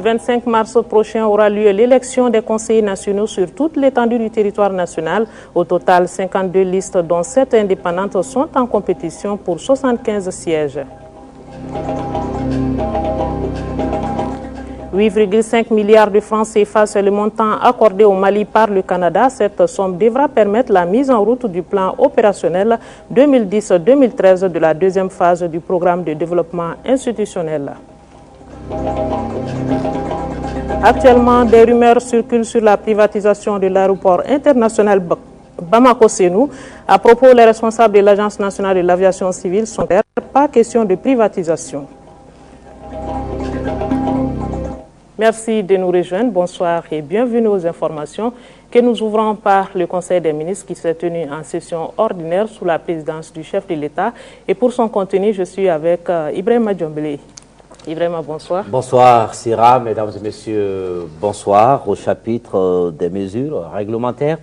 Le 25 mars prochain aura lieu l'élection des conseillers nationaux sur toute l'étendue du territoire national. Au total, 52 listes, dont 7 indépendantes, sont en compétition pour 75 sièges. 8,5 milliards de francs CFA, c'est le montant accordé au Mali par le Canada. Cette somme devra permettre la mise en route du plan opérationnel 2010-2013 de la deuxième phase du programme de développement institutionnel. Actuellement, des rumeurs circulent sur la privatisation de l'aéroport international Bamako-Sénou. À propos, les responsables de l'Agence nationale de l'aviation civile sont clairs, pas question de privatisation. Merci de nous rejoindre. Bonsoir et bienvenue aux informations que nous ouvrons par le Conseil des ministres qui s'est tenu en session ordinaire sous la présidence du chef de l'État. Et pour son contenu, je suis avec Ibrahima Djombele. Ibrahima, bonsoir. Bonsoir Sira, mesdames et messieurs, bonsoir. Au chapitre des mesures réglementaires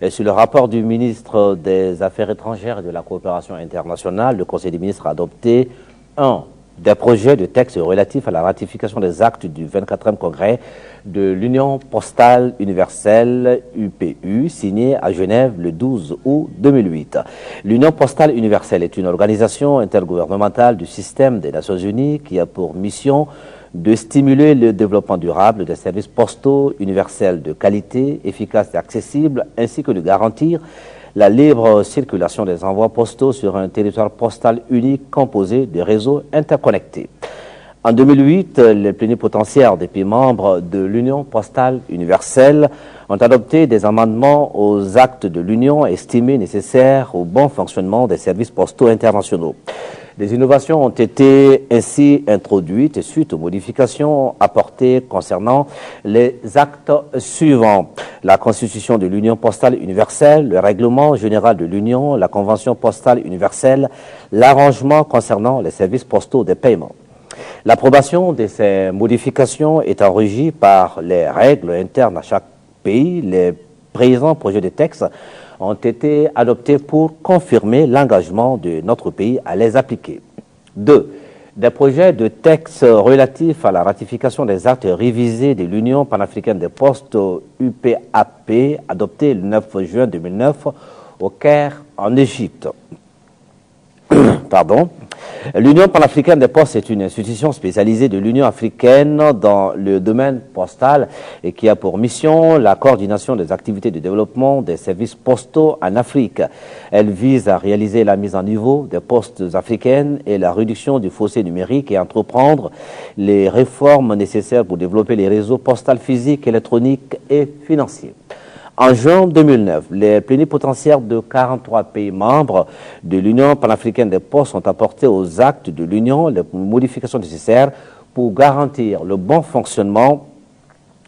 et sur le rapport du ministre des Affaires étrangères et de la coopération internationale, le Conseil des ministres a adopté des projets de textes relatifs à la ratification des actes du 24e congrès de l'Union postale universelle UPU, signé à Genève le 12 août 2008. L'Union postale universelle est une organisation intergouvernementale du système des Nations Unies qui a pour mission de stimuler le développement durable des services postaux universels de qualité, efficaces et accessibles, ainsi que de garantir la libre circulation des envois postaux sur un territoire postal unique composé de réseaux interconnectés. En 2008, les plénipotentiaires des pays membres de l'Union postale universelle ont adopté des amendements aux actes de l'Union estimés nécessaires au bon fonctionnement des services postaux internationaux. Des innovations ont été ainsi introduites suite aux modifications apportées concernant les actes suivants: la constitution de l'Union postale universelle, le règlement général de l'Union, la convention postale universelle, l'arrangement concernant les services postaux des paiements. L'approbation de ces modifications étant régie par les règles internes à chaque pays, les présents projets de texte ont été adoptés pour confirmer l'engagement de notre pays à les appliquer. 2. Des projets de texte relatifs à la ratification des actes révisés de l'Union panafricaine des postes UPAP, adoptés le 9 juin 2009 au Caire, en Égypte. L'Union panafricaine des postes est une institution spécialisée de l'Union africaine dans le domaine postal et qui a pour mission la coordination des activités de développement des services postaux en Afrique. Elle vise à réaliser la mise en niveau des postes africaines et la réduction du fossé numérique et entreprendre les réformes nécessaires pour développer les réseaux postaux physiques, électroniques et financiers. En juin 2009, les plénipotentiaires de 43 pays membres de l'Union panafricaine des postes ont apporté aux actes de l'Union les modifications nécessaires pour garantir le bon fonctionnement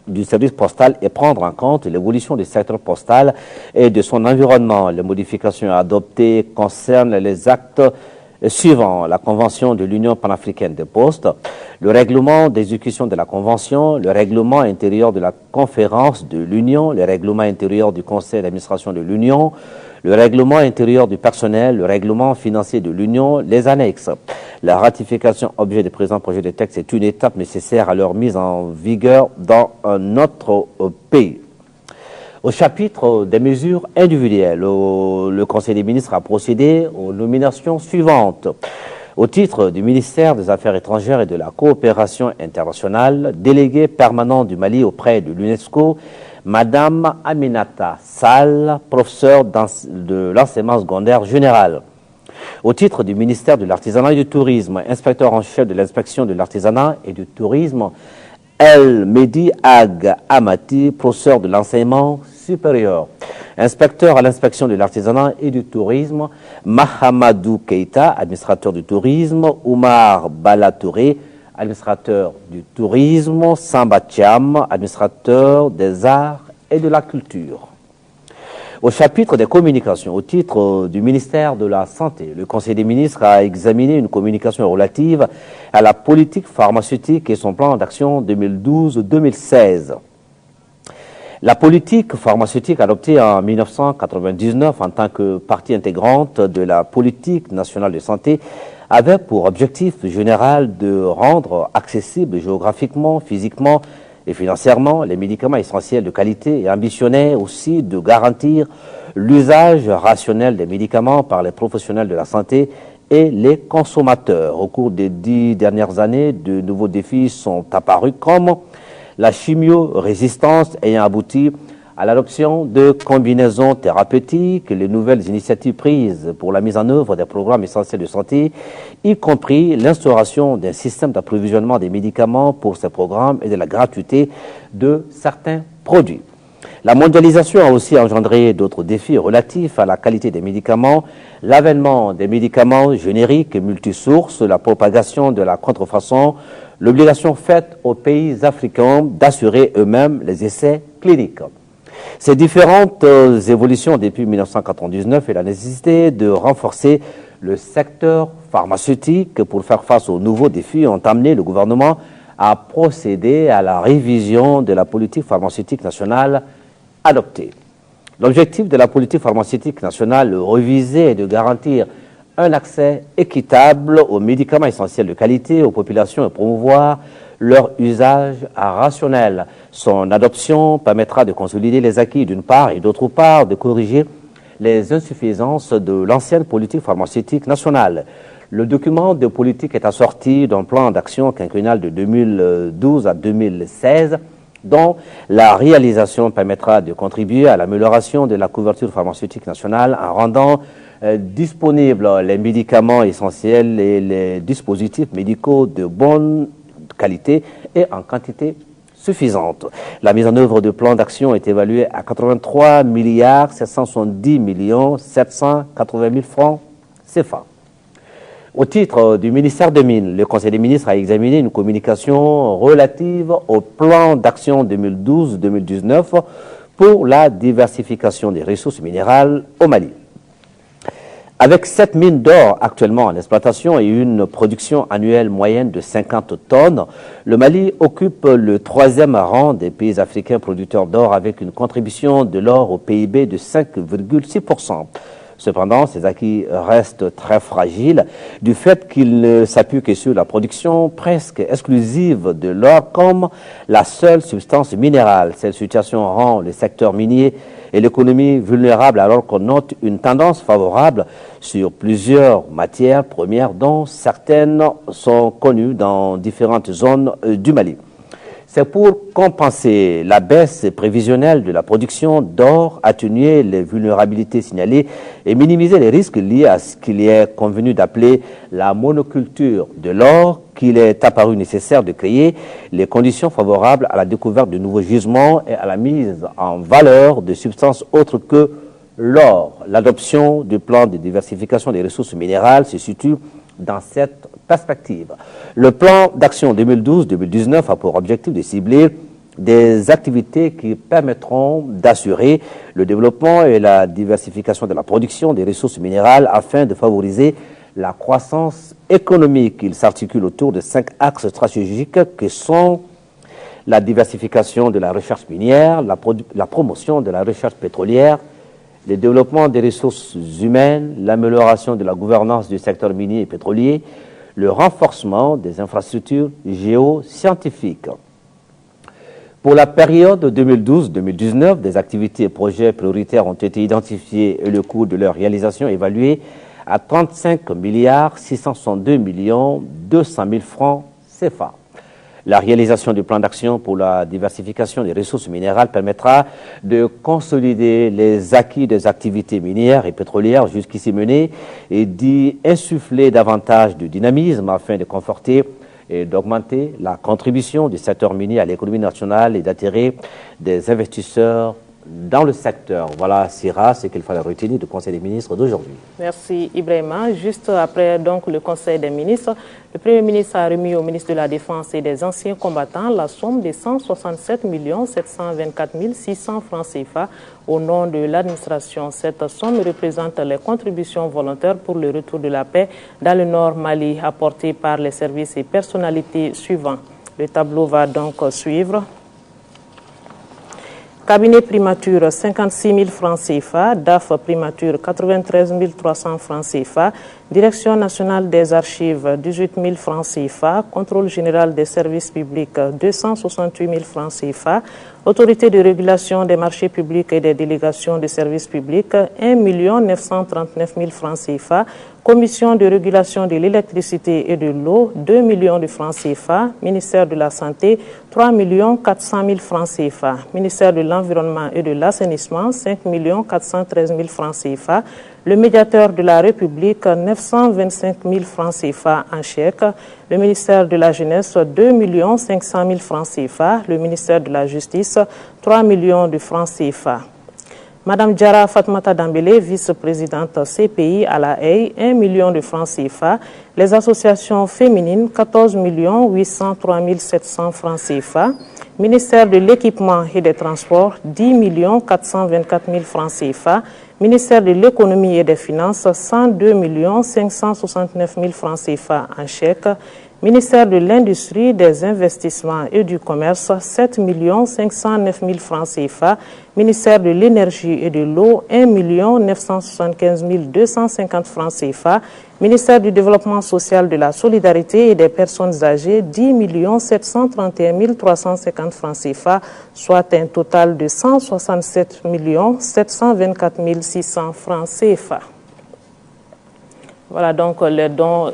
du service postal et prendre en compte l'évolution du secteur postal et de son environnement. Les modifications adoptées concernent les actes suivant: la Convention de l'Union panafricaine des postes, le règlement d'exécution de la Convention, le règlement intérieur de la Conférence de l'Union, le règlement intérieur du Conseil d'administration de l'Union, le règlement intérieur du personnel, le règlement financier de l'Union, les annexes. La ratification objet du présent projet de texte est une étape nécessaire à leur mise en vigueur dans notre pays. Au chapitre des mesures individuelles, le Conseil des ministres a procédé aux nominations suivantes. Au titre du ministère des Affaires étrangères et de la coopération internationale, délégué permanent du Mali auprès de l'UNESCO, Madame Aminata Sall, professeure de l'enseignement secondaire général. Au titre du ministère de l'Artisanat et du Tourisme, inspecteur en chef de l'inspection de l'artisanat et du tourisme, El Mehdi Ag Amati, professeur de l'enseignement supérieur. Inspecteur à l'inspection de l'artisanat et du tourisme, Mahamadou Keita, administrateur du tourisme, Oumar Balatouré, administrateur du tourisme, Samba Thiam, administrateur des arts et de la culture. Au chapitre des communications, au titre du ministère de la Santé, le Conseil des ministres a examiné une communication relative à la politique pharmaceutique et son plan d'action 2012-2016. La politique pharmaceutique adoptée en 1999 en tant que partie intégrante de la politique nationale de santé avait pour objectif général de rendre accessibles géographiquement, physiquement et financièrement les médicaments essentiels de qualité et ambitionnait aussi de garantir l'usage rationnel des médicaments par les professionnels de la santé et les consommateurs. Au cours des 10 dernières années, de nouveaux défis sont apparus comme la chimio-résistance ayant abouti à l'adoption de combinaisons thérapeutiques, les nouvelles initiatives prises pour la mise en œuvre des programmes essentiels de santé, y compris l'instauration d'un système d'approvisionnement des médicaments pour ces programmes et de la gratuité de certains produits. La mondialisation a aussi engendré d'autres défis relatifs à la qualité des médicaments, l'avènement des médicaments génériques et multisources, la propagation de la contrefaçon, l'obligation faite aux pays africains d'assurer eux-mêmes les essais cliniques. Ces différentes évolutions depuis 1999 et la nécessité de renforcer le secteur pharmaceutique pour faire face aux nouveaux défis ont amené le gouvernement à procéder à la révision de la politique pharmaceutique nationale adoptée. L'objectif de la politique pharmaceutique nationale révisée est de garantir un accès équitable aux médicaments essentiels de qualité aux populations et promouvoir leur usage rationnel. Son adoption permettra de consolider les acquis d'une part et d'autre part de corriger les insuffisances de l'ancienne politique pharmaceutique nationale. Le document de politique est assorti d'un plan d'action quinquennal de 2012 à 2016 dont la réalisation permettra de contribuer à l'amélioration de la couverture pharmaceutique nationale en rendant disponibles les médicaments essentiels et les dispositifs médicaux de bonne qualité et en quantité suffisante. La mise en œuvre de plans d'action est évaluée à 83 milliards 770 millions 780 000 francs CFA. Au titre du ministère des Mines, le Conseil des ministres a examiné une communication relative au plan d'action 2012-2019 pour la diversification des ressources minérales au Mali. Avec 7 mines d'or actuellement en exploitation et une production annuelle moyenne de 50 tonnes, le Mali occupe le 3e rang des pays africains producteurs d'or avec une contribution de l'or au PIB de 5,6%. Cependant, ces acquis restent très fragiles du fait qu'ils ne s'appuient que sur la production presque exclusive de l'or comme la seule substance minérale. Cette situation rend le secteur minier et l'économie vulnérable alors qu'on note une tendance favorable sur plusieurs matières premières dont certaines sont connues dans différentes zones du Mali. C'est pour compenser la baisse prévisionnelle de la production d'or, atténuer les vulnérabilités signalées et minimiser les risques liés à ce qu'il est convenu d'appeler la monoculture de l'or qu'il est apparu nécessaire de créer les conditions favorables à la découverte de nouveaux gisements et à la mise en valeur de substances autres que l'or. L'adoption du plan de diversification des ressources minérales se situe dans cette perspective. Le plan d'action 2012-2019 a pour objectif de cibler des activités qui permettront d'assurer le développement et la diversification de la production des ressources minérales afin de favoriser la croissance économique. Il s'articule autour de 5 axes stratégiques que sont la diversification de la recherche minière, la promotion de la recherche pétrolière, le développement des ressources humaines, l'amélioration de la gouvernance du secteur minier et pétrolier, le renforcement des infrastructures géoscientifiques. Pour la période 2012-2019, des activités et projets prioritaires ont été identifiés et le coût de leur réalisation évalué à 35 milliards 662 millions 200 000 francs CFA. La réalisation du plan d'action pour la diversification des ressources minérales permettra de consolider les acquis des activités minières et pétrolières jusqu'ici menées et d'y insuffler davantage de dynamisme afin de conforter et d'augmenter la contribution du secteur minier à l'économie nationale et d'attirer des investisseurs dans le secteur. Voilà, Sira, ce qu'il fallait retenir du Conseil des ministres d'aujourd'hui. Merci Ibrahima. Juste après donc le Conseil des ministres, le Premier ministre a remis au ministre de la Défense et des anciens combattants la somme de 167 724 600 francs CFA au nom de l'administration. Cette somme représente les contributions volontaires pour le retour de la paix dans le Nord Mali apportées par les services et personnalités suivants. Le tableau va donc suivre. Cabinet primature 56 000 francs CFA, DAF primature 93 300 francs CFA, Direction nationale des archives, 18 000 francs CFA. Contrôle général des services publics, 268 000 francs CFA. Autorité de régulation des marchés publics et des délégations de services publics, 1 939 000 francs CFA. Commission de régulation de l'électricité et de l'eau, 2 millions de francs CFA. Ministère de la Santé, 3 400 000 francs CFA. Ministère de l'Environnement et de l'Assainissement, 5 413 000 francs CFA. Le médiateur de la République, 925 000 francs CFA en chèque. Le ministère de la Jeunesse, 2 500 000 francs CFA. Le ministère de la Justice, 3 millions de francs CFA. Madame Diarra Fatmata Dambélé, vice-présidente CPI à La Haye, 1 million de francs CFA. Les associations féminines, 14 803 700 francs CFA. Ministère de l'Équipement et des Transports, 10 424 000 francs CFA. Ministère de l'Économie et des Finances, 102 569 000 francs CFA en chèque. Ministère de l'Industrie, des Investissements et du Commerce, 7 509 000 francs CFA. Ministère de l'Énergie et de l'Eau, 1 975 250 francs CFA. Ministère du Développement social, de la Solidarité et des Personnes âgées, 10 731 350 francs CFA, soit un total de 167 724 600 francs CFA. Voilà donc les dons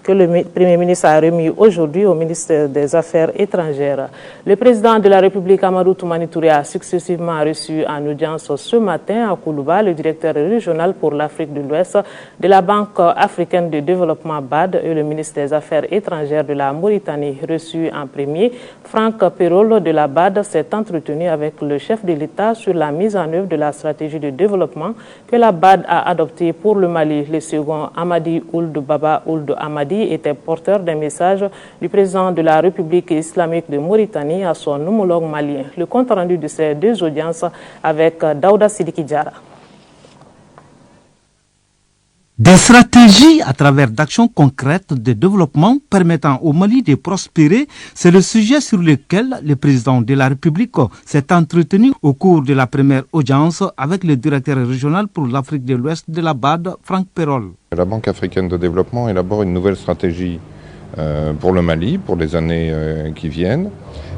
que le Premier ministre a remis aujourd'hui au ministère des Affaires étrangères. Le président de la République, Amadou Toumani Touré, a successivement reçu en audience ce matin à Koulouba le directeur régional pour l'Afrique de l'Ouest de la Banque africaine de développement BAD et le ministre des Affaires étrangères de la Mauritanie. Reçu en premier, Franck Perol de la BAD s'est entretenu avec le chef de l'État sur la mise en œuvre de la stratégie de développement que la BAD a adoptée pour le Mali. Le second, Amadi Ould Baba Ould Amadi, était porteur d'un message du président de la République islamique de Mauritanie à son homologue malien. Le compte rendu de ces deux audiences avec Daouda Sidiki Diarra. Des stratégies à travers d'actions concrètes de développement permettant au Mali de prospérer, c'est le sujet sur lequel le président de la République s'est entretenu au cours de la première audience avec le directeur régional pour l'Afrique de l'Ouest de la BAD, Franck Perol. La Banque africaine de développement élabore une nouvelle stratégie pour le Mali pour les années qui viennent.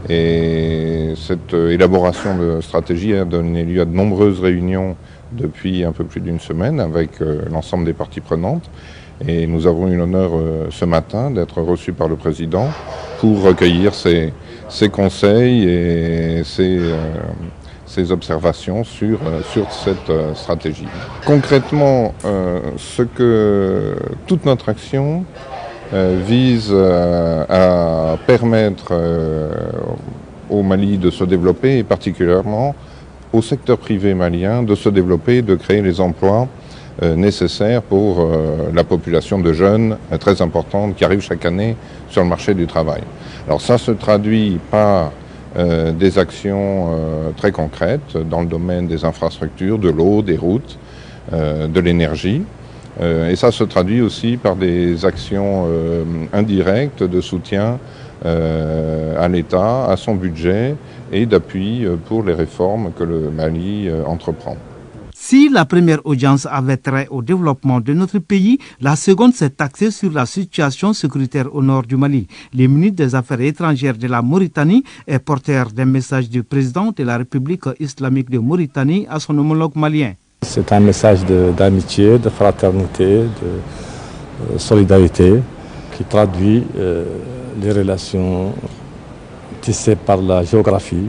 Et cette élaboration de stratégie a donné lieu à de nombreuses réunions depuis un peu plus d'une semaine avec l'ensemble des parties prenantes. Et nous avons eu l'honneur ce matin d'être reçus par le président pour recueillir ses conseils et ses observations sur cette stratégie. Concrètement, ce que toute notre action vise à permettre au Mali de se développer et particulièrement au secteur privé malien de se développer et de créer les emplois nécessaires pour la population de jeunes très importante qui arrive chaque année sur le marché du travail. Alors ça se traduit par des actions très concrètes dans le domaine des infrastructures, de l'eau, des routes, de l'énergie. Et ça se traduit aussi par des actions indirectes de soutien à l'État, à son budget et d'appui pour les réformes que le Mali entreprend. Si la première audience avait trait au développement de notre pays, la seconde s'est axée sur la situation sécuritaire au nord du Mali. Le ministre des Affaires étrangères de la Mauritanie est porteur d'un message du président de la République islamique de Mauritanie à son homologue malien. C'est un message d'amitié, de fraternité, de solidarité qui traduit les relations tissées par la géographie,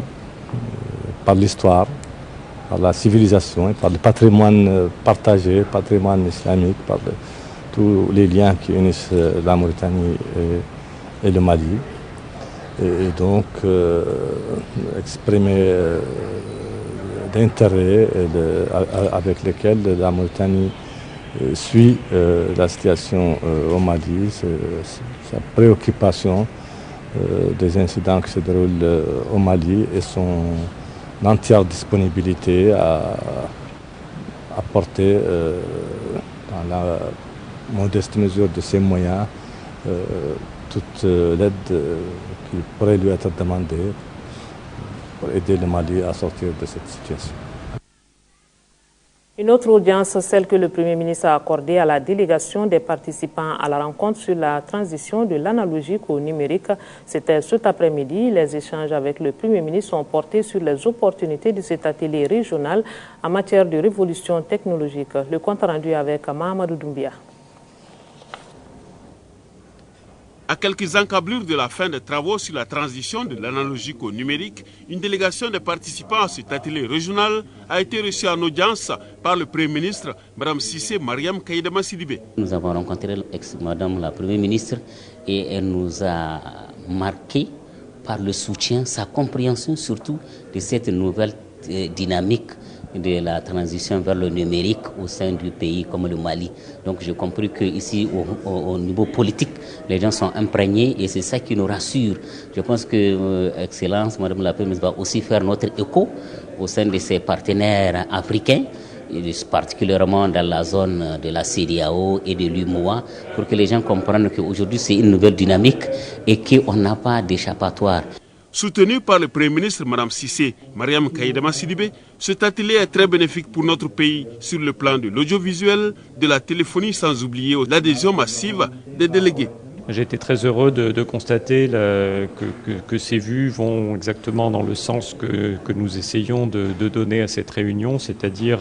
par l'histoire, par la civilisation, par le patrimoine partagé, patrimoine islamique, par tous les liens qui unissent la Mauritanie et le Mali. Et donc exprimer d'intérêt avec lesquels la Mauritanie suit la situation au Mali, sa préoccupation des incidents qui se déroulent au Mali et son entière disponibilité à apporter dans la modeste mesure de ses moyens toute l'aide qui pourrait lui être demandée pour aider le Mali à sortir de cette situation. Une autre audience, celle que le Premier ministre a accordée à la délégation des participants à la rencontre sur la transition de l'analogique au numérique. C'était cet après-midi. Les échanges avec le Premier ministre sont portés sur les opportunités de cet atelier régional en matière de révolution technologique. Le compte rendu avec Mahamadou Doumbia. À quelques encablures de la fin des travaux sur la transition de l'analogique au numérique, une délégation de participants à cet atelier régional a été reçue en audience par le Premier ministre, Mme Cissé Mariam Kaïdama Sidibé. Nous avons rencontré Mme la Première ministre et elle nous a marqué par le soutien, sa compréhension surtout de cette nouvelle dynamique de la transition vers le numérique au sein du pays comme le Mali. Donc j'ai compris qu'ici, au niveau politique, les gens sont imprégnés et c'est ça qui nous rassure. Je pense que, Excellence, Madame la Première ministre, va aussi faire notre écho au sein de ses partenaires africains, et particulièrement dans la zone de la CEDEAO et de l'UMOA, pour que les gens comprennent qu'aujourd'hui c'est une nouvelle dynamique et qu'on n'a pas d'échappatoire. Soutenu par le Premier ministre, Mme Cissé Mariam Kaïdama Sidibé, cet atelier est très bénéfique pour notre pays sur le plan de l'audiovisuel, de la téléphonie, sans oublier l'adhésion massive des délégués. J'ai été très heureux de constater que ces vues vont exactement dans le sens que nous essayons de donner à cette réunion, c'est-à-dire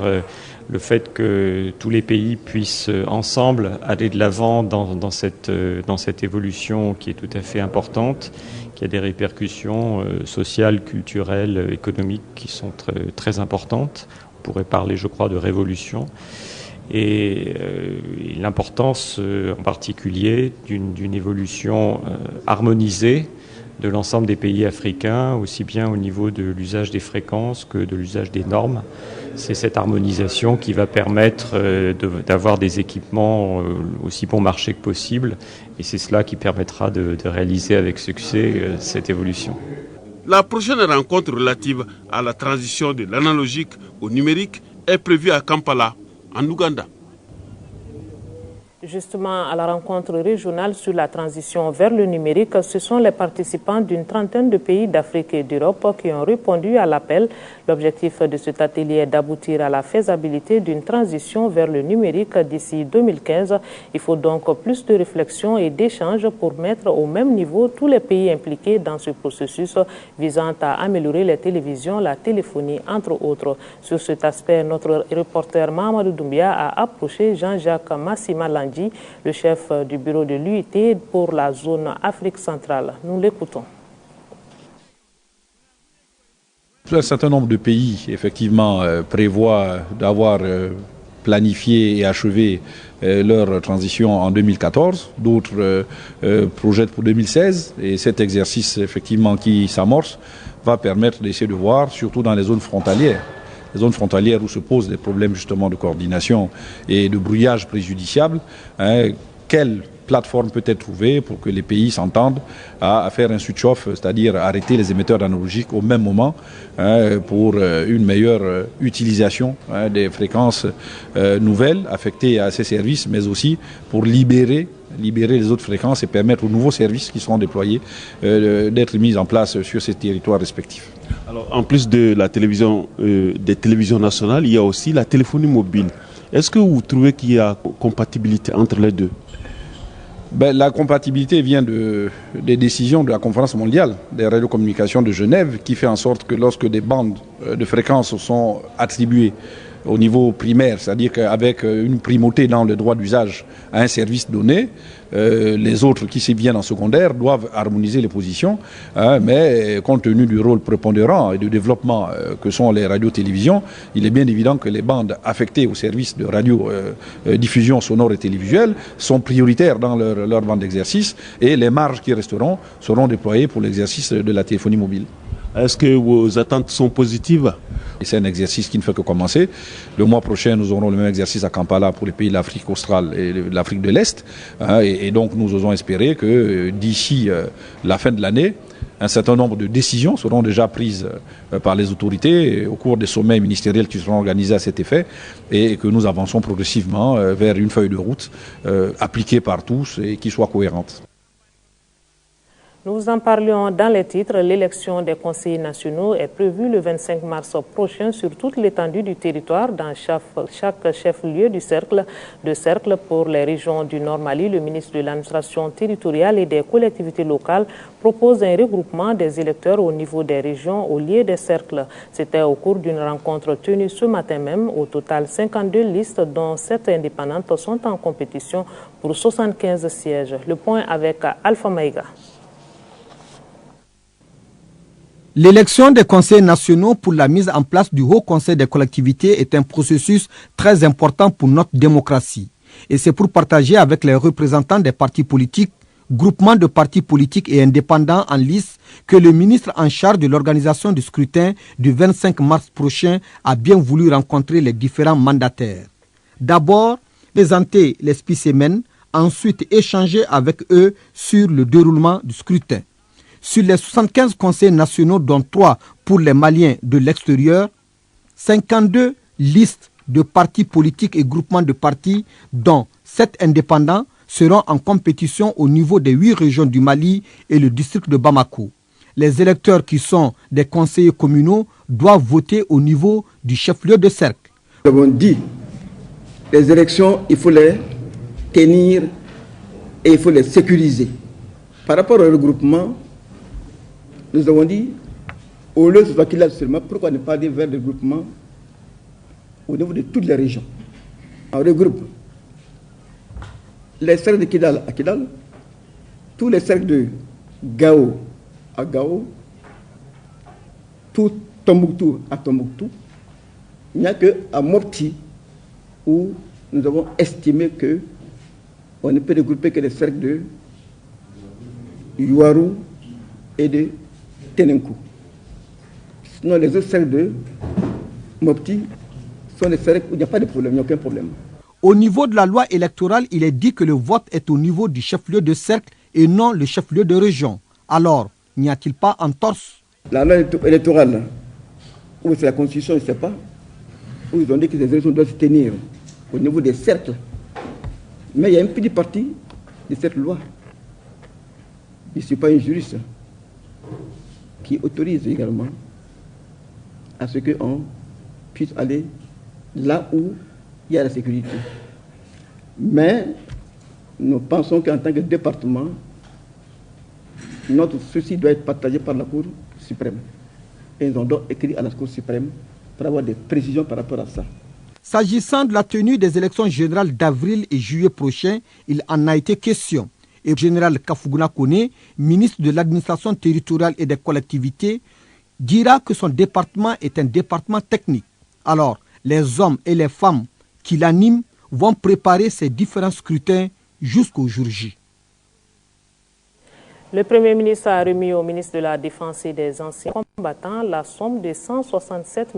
le fait que tous les pays puissent ensemble aller de l'avant dans cette évolution qui est tout à fait importante, qui a des répercussions sociales, culturelles, économiques qui sont très importantes. On pourrait parler, je crois, de révolution. Et l'importance en particulier d'une évolution harmonisée de l'ensemble des pays africains, aussi bien au niveau de l'usage des fréquences que de l'usage des normes. C'est cette harmonisation qui va permettre d'avoir des équipements aussi bon marché que possible, et c'est cela qui permettra de réaliser avec succès cette évolution. La prochaine rencontre relative à la transition de l'analogique au numérique est prévue à Kampala, en Ouganda. Justement, à la rencontre régionale sur la transition vers le numérique, ce sont les participants d'une trentaine de pays d'Afrique et d'Europe qui ont répondu à l'appel. L'objectif de cet atelier est d'aboutir à la faisabilité d'une transition vers le numérique d'ici 2015. Il faut donc plus de réflexion et d'échanges pour mettre au même niveau tous les pays impliqués dans ce processus visant à améliorer les télévisions, la téléphonie, entre autres. Sur cet aspect, notre reporter Mahamadou Doumbia a approché Jean-Jacques Massima-Landi, le chef du bureau de l'UIT pour la zone Afrique centrale. Nous l'écoutons. Un certain nombre de pays, effectivement, prévoient d'avoir planifié et achevé leur transition en 2014. D'autres projettent pour 2016. Et cet exercice, effectivement, qui s'amorce, va permettre d'essayer de voir, surtout dans les zones frontalières, où se posent des problèmes justement de coordination et de brouillage préjudiciable, quelle plateforme peut être trouvée pour que les pays s'entendent à faire un switch-off, c'est-à-dire arrêter les émetteurs analogiques au même moment pour une meilleure utilisation des fréquences nouvelles affectées à ces services, mais aussi pour libérer les autres fréquences et permettre aux nouveaux services qui seront déployés d'être mis en place sur ces territoires respectifs. Alors, en plus de la télévision, des télévisions nationales, il y a aussi la téléphonie mobile. Est-ce que vous trouvez qu'il y a compatibilité entre les deux? La compatibilité vient des décisions de la conférence mondiale des radiocommunications de Genève, qui fait en sorte que lorsque des bandes de fréquences sont attribuées au niveau primaire, c'est-à-dire qu'avec une primauté dans le droit d'usage à un service donné, les autres qui s'y viennent en secondaire doivent harmoniser les positions, mais compte tenu du rôle prépondérant et du développement que sont les radios-télévisions, il est bien évident que les bandes affectées au service de radio-diffusion sonore et télévisuelle sont prioritaires dans leur bande d'exercice, et les marges qui resteront seront déployées pour l'exercice de la téléphonie mobile. Est-ce que vos attentes sont positives? C'est un exercice qui ne fait que commencer. Le mois prochain, nous aurons le même exercice à Kampala pour les pays de l'Afrique australe et de l'Afrique de l'Est. Et donc, nous osons espérer que d'ici la fin de l'année, un certain nombre de décisions seront déjà prises par les autorités au cours des sommets ministériels qui seront organisés à cet effet, et que nous avançons progressivement vers une feuille de route appliquée par tous et qui soit cohérente. Nous en parlions dans les titres. L'élection des conseillers nationaux est prévue le 25 mars prochain sur toute l'étendue du territoire dans chaque chef-lieu du cercle. Pour les régions du Nord Mali, le ministre de l'administration territoriale et des collectivités locales propose un regroupement des électeurs au niveau des régions au lieu des cercles. C'était au cours d'une rencontre tenue ce matin même. Au total, 52 listes, dont 7 indépendantes, sont en compétition pour 75 sièges. Le point avec Alpha Maïga. L'élection des conseils nationaux pour la mise en place du Haut Conseil des collectivités est un processus très important pour notre démocratie. Et c'est pour partager avec les représentants des partis politiques, groupements de partis politiques et indépendants en lice que le ministre en charge de l'organisation du scrutin du 25 mars prochain a bien voulu rencontrer les différents mandataires. D'abord, présenter les spécimens, ensuite échanger avec eux sur le déroulement du scrutin. Sur les 75 conseils nationaux, dont 3 pour les Maliens de l'extérieur, 52 listes de partis politiques et groupements de partis, dont 7 indépendants, seront en compétition au niveau des 8 régions du Mali et le district de Bamako. Les électeurs qui sont des conseillers communaux doivent voter au niveau du chef-lieu de cercle. Nous avons dit, les élections, il faut les tenir et il faut les sécuriser. Par rapport au regroupement, nous avons dit, au lieu de ce soit qu'il a seulement, pourquoi ne pas aller vers le regroupement au niveau de toutes les régions. On regroupe les cercles de Kidal à Kidal, tous les cercles de Gao à Gao, tout Tombouctou à Tombouctou. Il n'y a qu'à Mopti où nous avons estimé qu'on ne peut regrouper que les cercles de Yuaru et de Tenenkou. Sinon, les autres cercles de Mopti sont des cercles où il n'y a pas de problème, il n'y a aucun problème. Au niveau de la loi électorale, il est dit que le vote est au niveau du chef-lieu de cercle et non le chef-lieu de région. Alors, n'y a-t-il pas entorse? La loi électorale, où c'est la Constitution, je ne sais pas, où ils ont dit que les élections doivent se tenir au niveau des cercles. Mais il y a une petite partie de cette loi. Je ne suis pas un juriste qui autorise également à ce qu'on puisse aller là où il y a la sécurité. Mais nous pensons qu'en tant que département, notre souci doit être partagé par la Cour suprême. Et nous avons donc écrit à la Cour suprême pour avoir des précisions par rapport à ça. S'agissant de la tenue des élections générales d'avril et juillet prochains, il en a été question. Et le général Kafougouna Kone, ministre de l'administration territoriale et des collectivités, dira que son département est un département technique. Alors, les hommes et les femmes qui l'animent vont préparer ces différents scrutins jusqu'au jour J. Le Premier ministre a remis au ministre de la Défense et des anciens combattants la somme de 167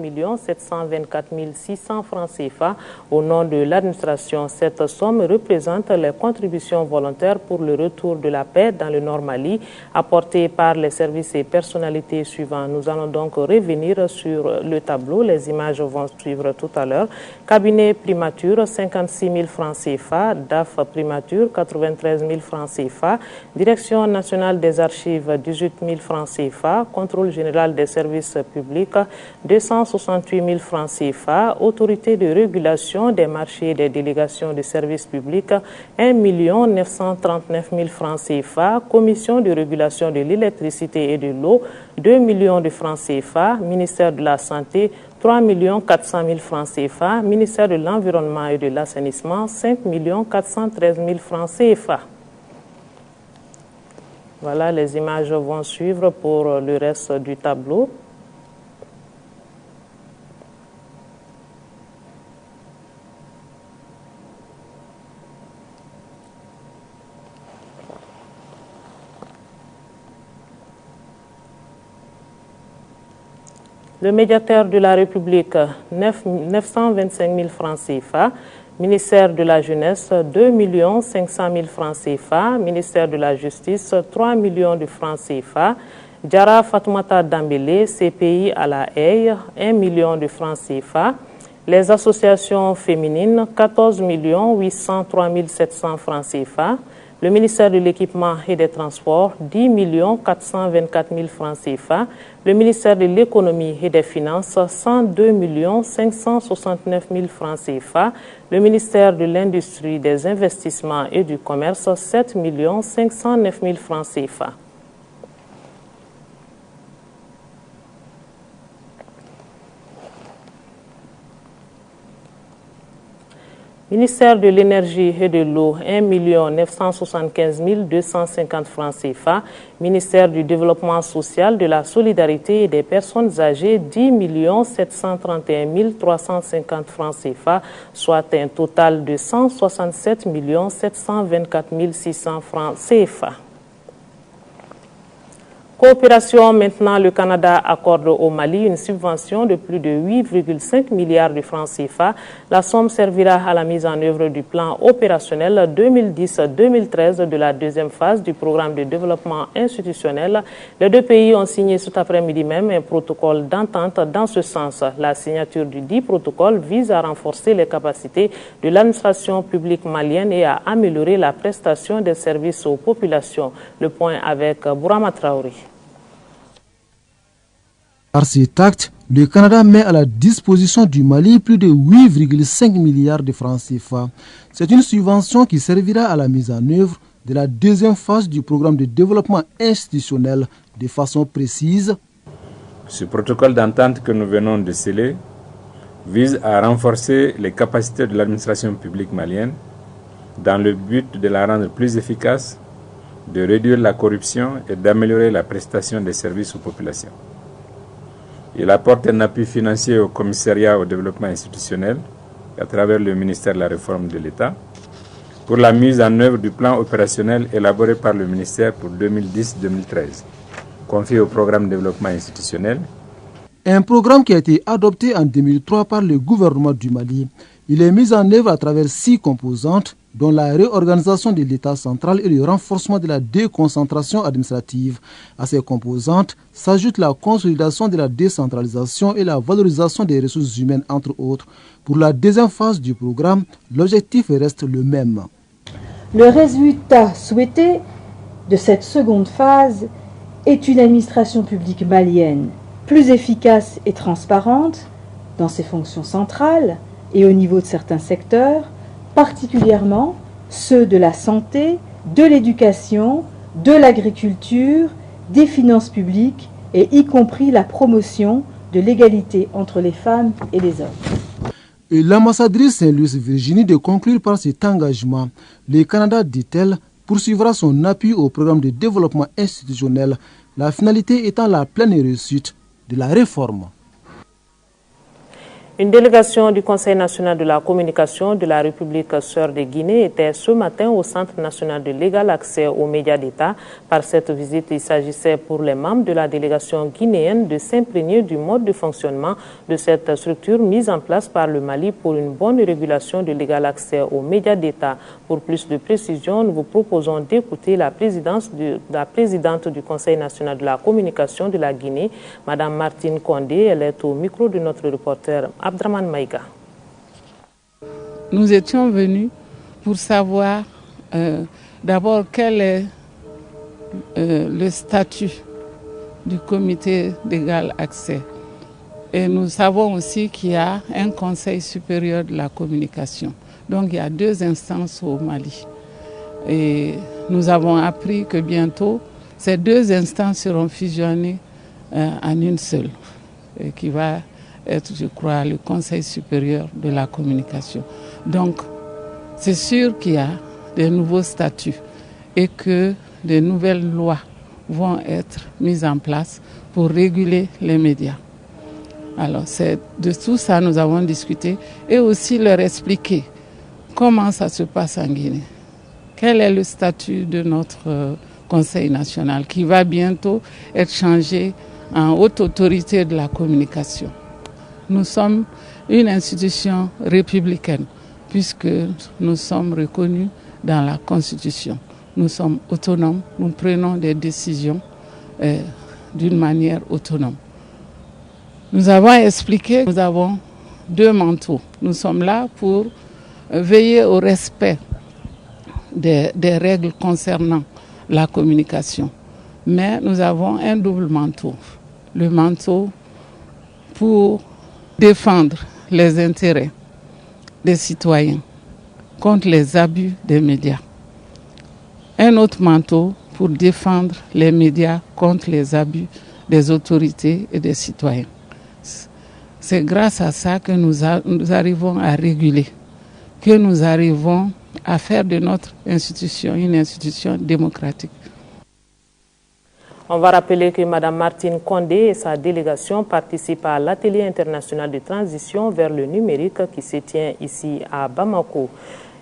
724 600 francs CFA au nom de l'administration. Cette somme représente les contributions volontaires pour le retour de la paix dans le Nord Mali apportées par les services et personnalités suivants. Nous allons donc revenir sur le tableau. Les images vont suivre tout à l'heure. Cabinet primature, 56 000 francs CFA. DAF primature, 93 000 francs CFA. Direction nationale des archives, 18 000 francs CFA, contrôle général des services publics, 268 000 francs CFA, autorité de régulation des marchés et des délégations de services publics, 1 939 000 francs CFA, commission de régulation de l'électricité et de l'eau, 2 millions de francs CFA, ministère de la Santé, 3 400 000 francs CFA, ministère de l'Environnement et de l'Assainissement, 5 413 000 francs CFA. Voilà, les images vont suivre pour le reste du tableau. Le médiateur de la République, 925 000 francs CFA. Ministère de la Jeunesse, 2 500 000 francs CFA. Ministère de la Justice, 3 millions de francs CFA. Diara Fatoumata Dambélé, CPI à la Haye, 1 million de francs CFA. Les associations féminines, 14 803 700 francs CFA. Le ministère de l'Équipement et des Transports, 10 424 000 francs CFA. Le ministère de l'Économie et des Finances, 102 569 000 francs CFA. Le ministère de l'Industrie, des Investissements et du Commerce, 7 509 000 francs CFA. Ministère de l'Énergie et de l'Eau, 1 975 250 francs CFA. Ministère du Développement social, de la Solidarité et des Personnes âgées, 10 731 350 francs CFA, soit un total de 167 724 600 francs CFA. Coopération maintenant, le Canada accorde au Mali une subvention de plus de 8,5 milliards de francs CFA. La somme servira à la mise en œuvre du plan opérationnel 2010-2013 de la deuxième phase du programme de développement institutionnel. Les deux pays ont signé cet après-midi même un protocole d'entente dans ce sens. La signature du dit protocole vise à renforcer les capacités de l'administration publique malienne et à améliorer la prestation des services aux populations. Le point avec Bourama Traoré. Par cet acte, le Canada met à la disposition du Mali plus de 8,5 milliards de francs CFA. C'est une subvention qui servira à la mise en œuvre de la deuxième phase du programme de développement institutionnel de façon précise. Ce protocole d'entente que nous venons de sceller vise à renforcer les capacités de l'administration publique malienne dans le but de la rendre plus efficace, de réduire la corruption et d'améliorer la prestation des services aux populations. Il apporte un appui financier au commissariat au développement institutionnel à travers le ministère de la Réforme de l'État pour la mise en œuvre du plan opérationnel élaboré par le ministère pour 2010-2013, confié au programme de développement institutionnel. Un programme qui a été adopté en 2003 par le gouvernement du Mali. Il est mis en œuvre à travers 6 composantes, dont la réorganisation de l'État central et le renforcement de la déconcentration administrative. À ces composantes s'ajoute la consolidation de la décentralisation et la valorisation des ressources humaines, entre autres. Pour la deuxième phase du programme, l'objectif reste le même. Le résultat souhaité de cette seconde phase est une administration publique malienne plus efficace et transparente dans ses fonctions centrales et au niveau de certains secteurs, particulièrement ceux de la santé, de l'éducation, de l'agriculture, des finances publiques et y compris la promotion de l'égalité entre les femmes et les hommes. Et l'ambassadrice Saint-Louis Virginie de conclure par cet engagement. Le Canada, dit-elle, poursuivra son appui au programme de développement institutionnel, la finalité étant la pleine réussite de la réforme. Une délégation du Conseil national de la communication de la République sœur de Guinée était ce matin au Centre national de l'égal accès aux médias d'État. Par cette visite, il s'agissait pour les membres de la délégation guinéenne de s'imprégner du mode de fonctionnement de cette structure mise en place par le Mali pour une bonne régulation de l'égal accès aux médias d'État. Pour plus de précisions, nous vous proposons d'écouter la présidente du Conseil national de la communication de la Guinée, Mme Martine Condé. Elle est au micro de notre reporter Abdraman Maïga. Nous étions venus pour savoir d'abord quel est le statut du comité d'égal accès. Et nous savons aussi qu'il y a un conseil supérieur de la communication. Donc il y a 2 instances au Mali. Et nous avons appris que bientôt, ces 2 instances seront fusionnées en une seule, qui va être, je crois, le Conseil supérieur de la communication. Donc, c'est sûr qu'il y a des nouveaux statuts et que de nouvelles lois vont être mises en place pour réguler les médias. Alors, c'est de tout ça nous avons discuté et aussi leur expliquer comment ça se passe en Guinée. Quel est le statut de notre Conseil national qui va bientôt être changé en haute autorité de la communication. Nous sommes une institution républicaine puisque nous sommes reconnus dans la Constitution. Nous sommes autonomes, nous prenons des décisions d'une manière autonome. Nous avons expliqué que nous avons 2 manteaux. Nous sommes là pour veiller au respect des règles concernant la communication. Mais nous avons un double manteau. Le manteau pour défendre les intérêts des citoyens contre les abus des médias. Un autre manteau pour défendre les médias contre les abus des autorités et des citoyens. C'est grâce à ça que nous arrivons à réguler, que nous arrivons à faire de notre institution une institution démocratique. On va rappeler que Mme Martine Condé et sa délégation participent à l'atelier international de transition vers le numérique qui se tient ici à Bamako.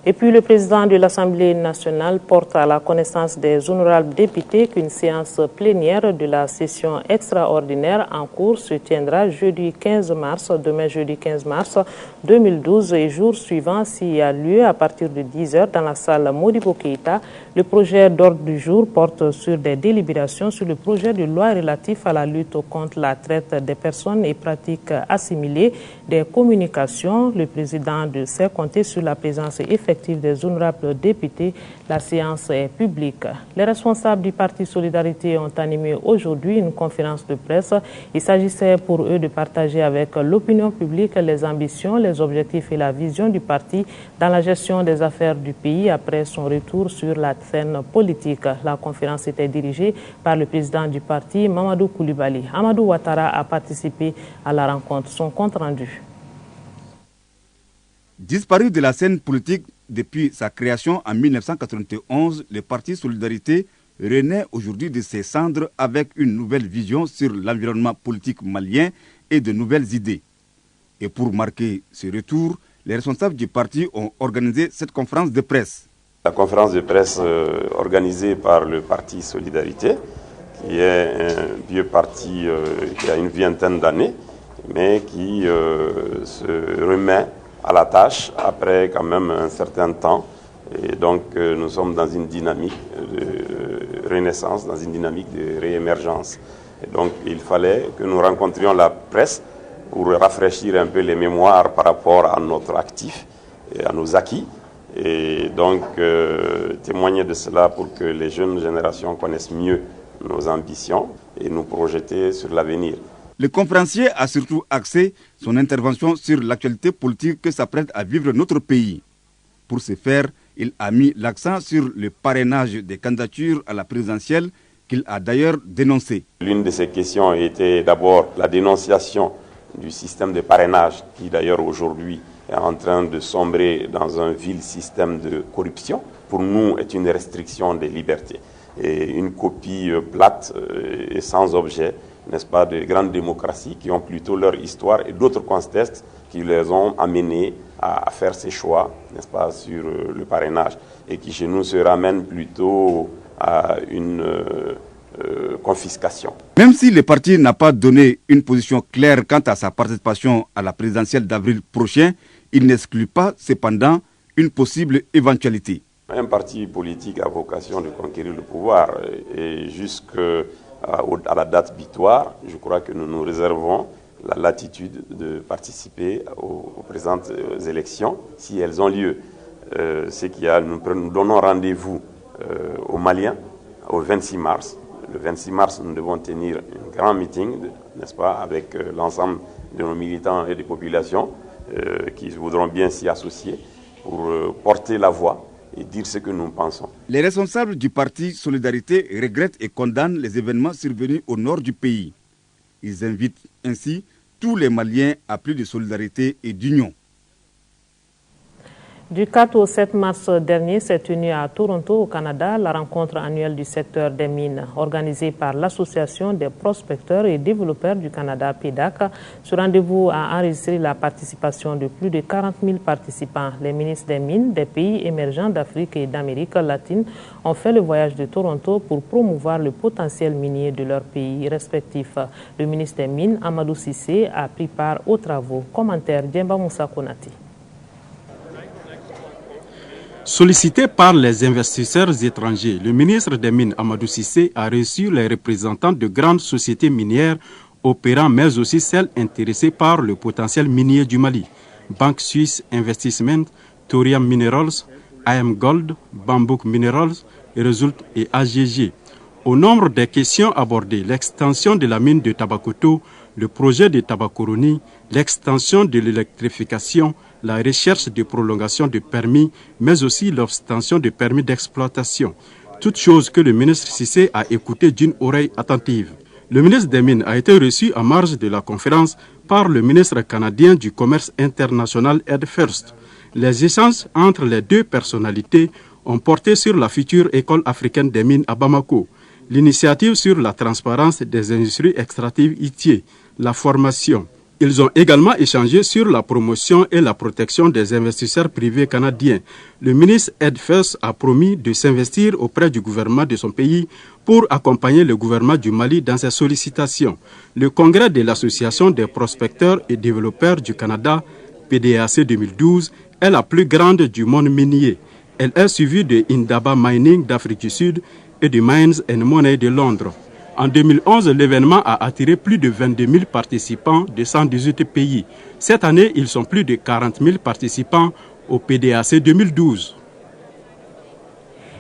Et puis le président de l'Assemblée nationale porte à la connaissance des honorables députés qu'une séance plénière de la session extraordinaire en cours se tiendra jeudi 15 mars, demain jeudi 15 mars 2012 et jour suivant s'il y a lieu à partir de 10h dans la salle Modibo Keïta. Le projet d'ordre du jour porte sur des délibérations sur le projet de loi relatif à la lutte contre la traite des personnes et pratiques assimilées des communications. Le président de sait compter sur la présence effective des honorables députés. La séance est publique. Les responsables du Parti Solidarité ont animé aujourd'hui une conférence de presse. Il s'agissait pour eux de partager avec l'opinion publique les ambitions, les objectifs et la vision du parti dans la gestion des affaires du pays après son retour sur la scène politique. La conférence était dirigée par le président du parti, Mamadou Koulibaly. Amadou Ouattara a participé à la rencontre. Son compte rendu. Disparu de la scène politique depuis sa création en 1991, le Parti Solidarité renaît aujourd'hui de ses cendres avec une nouvelle vision sur l'environnement politique malien et de nouvelles idées. Et pour marquer ce retour, les responsables du parti ont organisé cette conférence de presse. La conférence de presse organisée par le Parti Solidarité, qui est un vieux parti qui a une vingtaine d'années, mais qui se remet à la tâche après quand même un certain temps. Et donc nous sommes dans une dynamique de renaissance, dans une dynamique de réémergence. Et donc il fallait que nous rencontrions la presse pour rafraîchir un peu les mémoires par rapport à notre actif et à nos acquis. Et donc témoigner de cela pour que les jeunes générations connaissent mieux nos ambitions et nous projeter sur l'avenir. Le conférencier a surtout axé son intervention sur l'actualité politique que s'apprête à vivre notre pays. Pour ce faire, il a mis l'accent sur le parrainage des candidatures à la présidentielle qu'il a d'ailleurs dénoncé. L'une de ces questions était d'abord la dénonciation du système de parrainage qui d'ailleurs aujourd'hui est en train de sombrer dans un vil système de corruption. Pour nous, est une restriction des libertés et une copie plate et sans objet, n'est-ce pas, de grandes démocraties qui ont plutôt leur histoire et d'autres contextes qui les ont amenés à faire ces choix, n'est-ce pas, sur le parrainage et qui chez nous se ramènent plutôt à une confiscation. Même si le parti n'a pas donné une position claire quant à sa participation à la présidentielle d'avril prochain, il n'exclut pas cependant une possible éventualité. Un parti politique a vocation de conquérir le pouvoir et jusqu'à la date butoir, je crois que nous nous réservons la latitude de participer aux présentes élections si elles ont lieu. Nous donnons rendez-vous aux Maliens au 26 mars. Le 26 mars, nous devons tenir un grand meeting, n'est-ce pas, avec l'ensemble de nos militants et des populations qui voudront bien s'y associer pour porter la voix et dire ce que nous pensons. Les responsables du parti Solidarité regrettent et condamnent les événements survenus au nord du pays. Ils invitent ainsi tous les Maliens à plus de solidarité et d'union. Du 4 au 7 mars dernier s'est tenue à Toronto, au Canada, la rencontre annuelle du secteur des mines, organisée par l'Association des prospecteurs et développeurs du Canada, PDAC. Ce rendez-vous a enregistré la participation de plus de 40 000 participants. Les ministres des mines des pays émergents d'Afrique et d'Amérique latine ont fait le voyage de Toronto pour promouvoir le potentiel minier de leurs pays respectifs. Le ministre des Mines, Amadou Cissé, a pris part aux travaux. Commentaire Djemba Moussa Konati. Sollicité par les investisseurs étrangers, le ministre des Mines, Amadou Cissé, a reçu les représentants de grandes sociétés minières opérant, mais aussi celles intéressées par le potentiel minier du Mali. Banque Suisse Investissement, Thorium Minerals, AM Gold, Bambouk Minerals, Result et AGG. Au nombre des questions abordées, l'extension de la mine de Tabakoto, le projet de Tabakoroni, l'extension de l'électrification, la recherche de prolongation de permis, mais aussi l'obtention de permis d'exploitation. Toutes choses que le ministre Cissé a écoutées d'une oreille attentive. Le ministre des Mines a été reçu en marge de la conférence par le ministre canadien du Commerce international Ed First. Les échanges entre les deux personnalités ont porté sur la future école africaine des mines à Bamako, l'initiative sur la transparence des industries extractives ITIE, la formation. Ils ont également échangé sur la promotion et la protection des investisseurs privés canadiens. Le ministre Ed First a promis de s'investir auprès du gouvernement de son pays pour accompagner le gouvernement du Mali dans ses sollicitations. Le congrès de l'Association des prospecteurs et développeurs du Canada, PDAC 2012, est la plus grande du monde minier. Elle est suivie de Indaba Mining d'Afrique du Sud et de Mines and Money de Londres. En 2011, l'événement a attiré plus de 22 000 participants de 118 pays. Cette année, ils sont plus de 40 000 participants au PDAC 2012.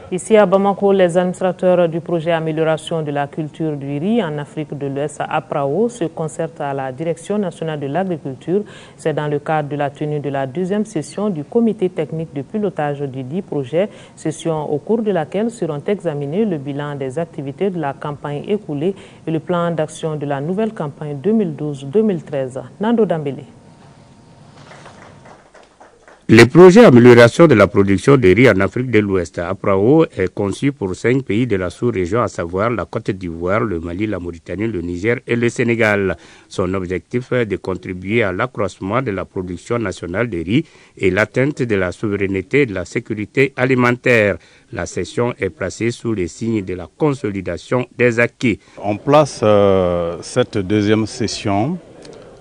Ici à Bamako, les administrateurs du projet Amélioration de la culture du riz en Afrique de l'Ouest à APRAO se concertent à la Direction nationale de l'agriculture. C'est dans le cadre de la tenue de la deuxième session du comité technique de pilotage du dit projet, session au cours de laquelle seront examinés le bilan des activités de la campagne écoulée et le plan d'action de la nouvelle campagne 2012-2013. Nando Dambélé. Le projet Amélioration de la production de riz en Afrique de l'Ouest, APRAO, est conçu pour 5 pays de la sous-région, à savoir la Côte d'Ivoire, le Mali, la Mauritanie, le Niger et le Sénégal. Son objectif est de contribuer à l'accroissement de la production nationale de riz et l'atteinte de la souveraineté et de la sécurité alimentaire. La session est placée sous les signes de la consolidation des acquis. On place cette deuxième session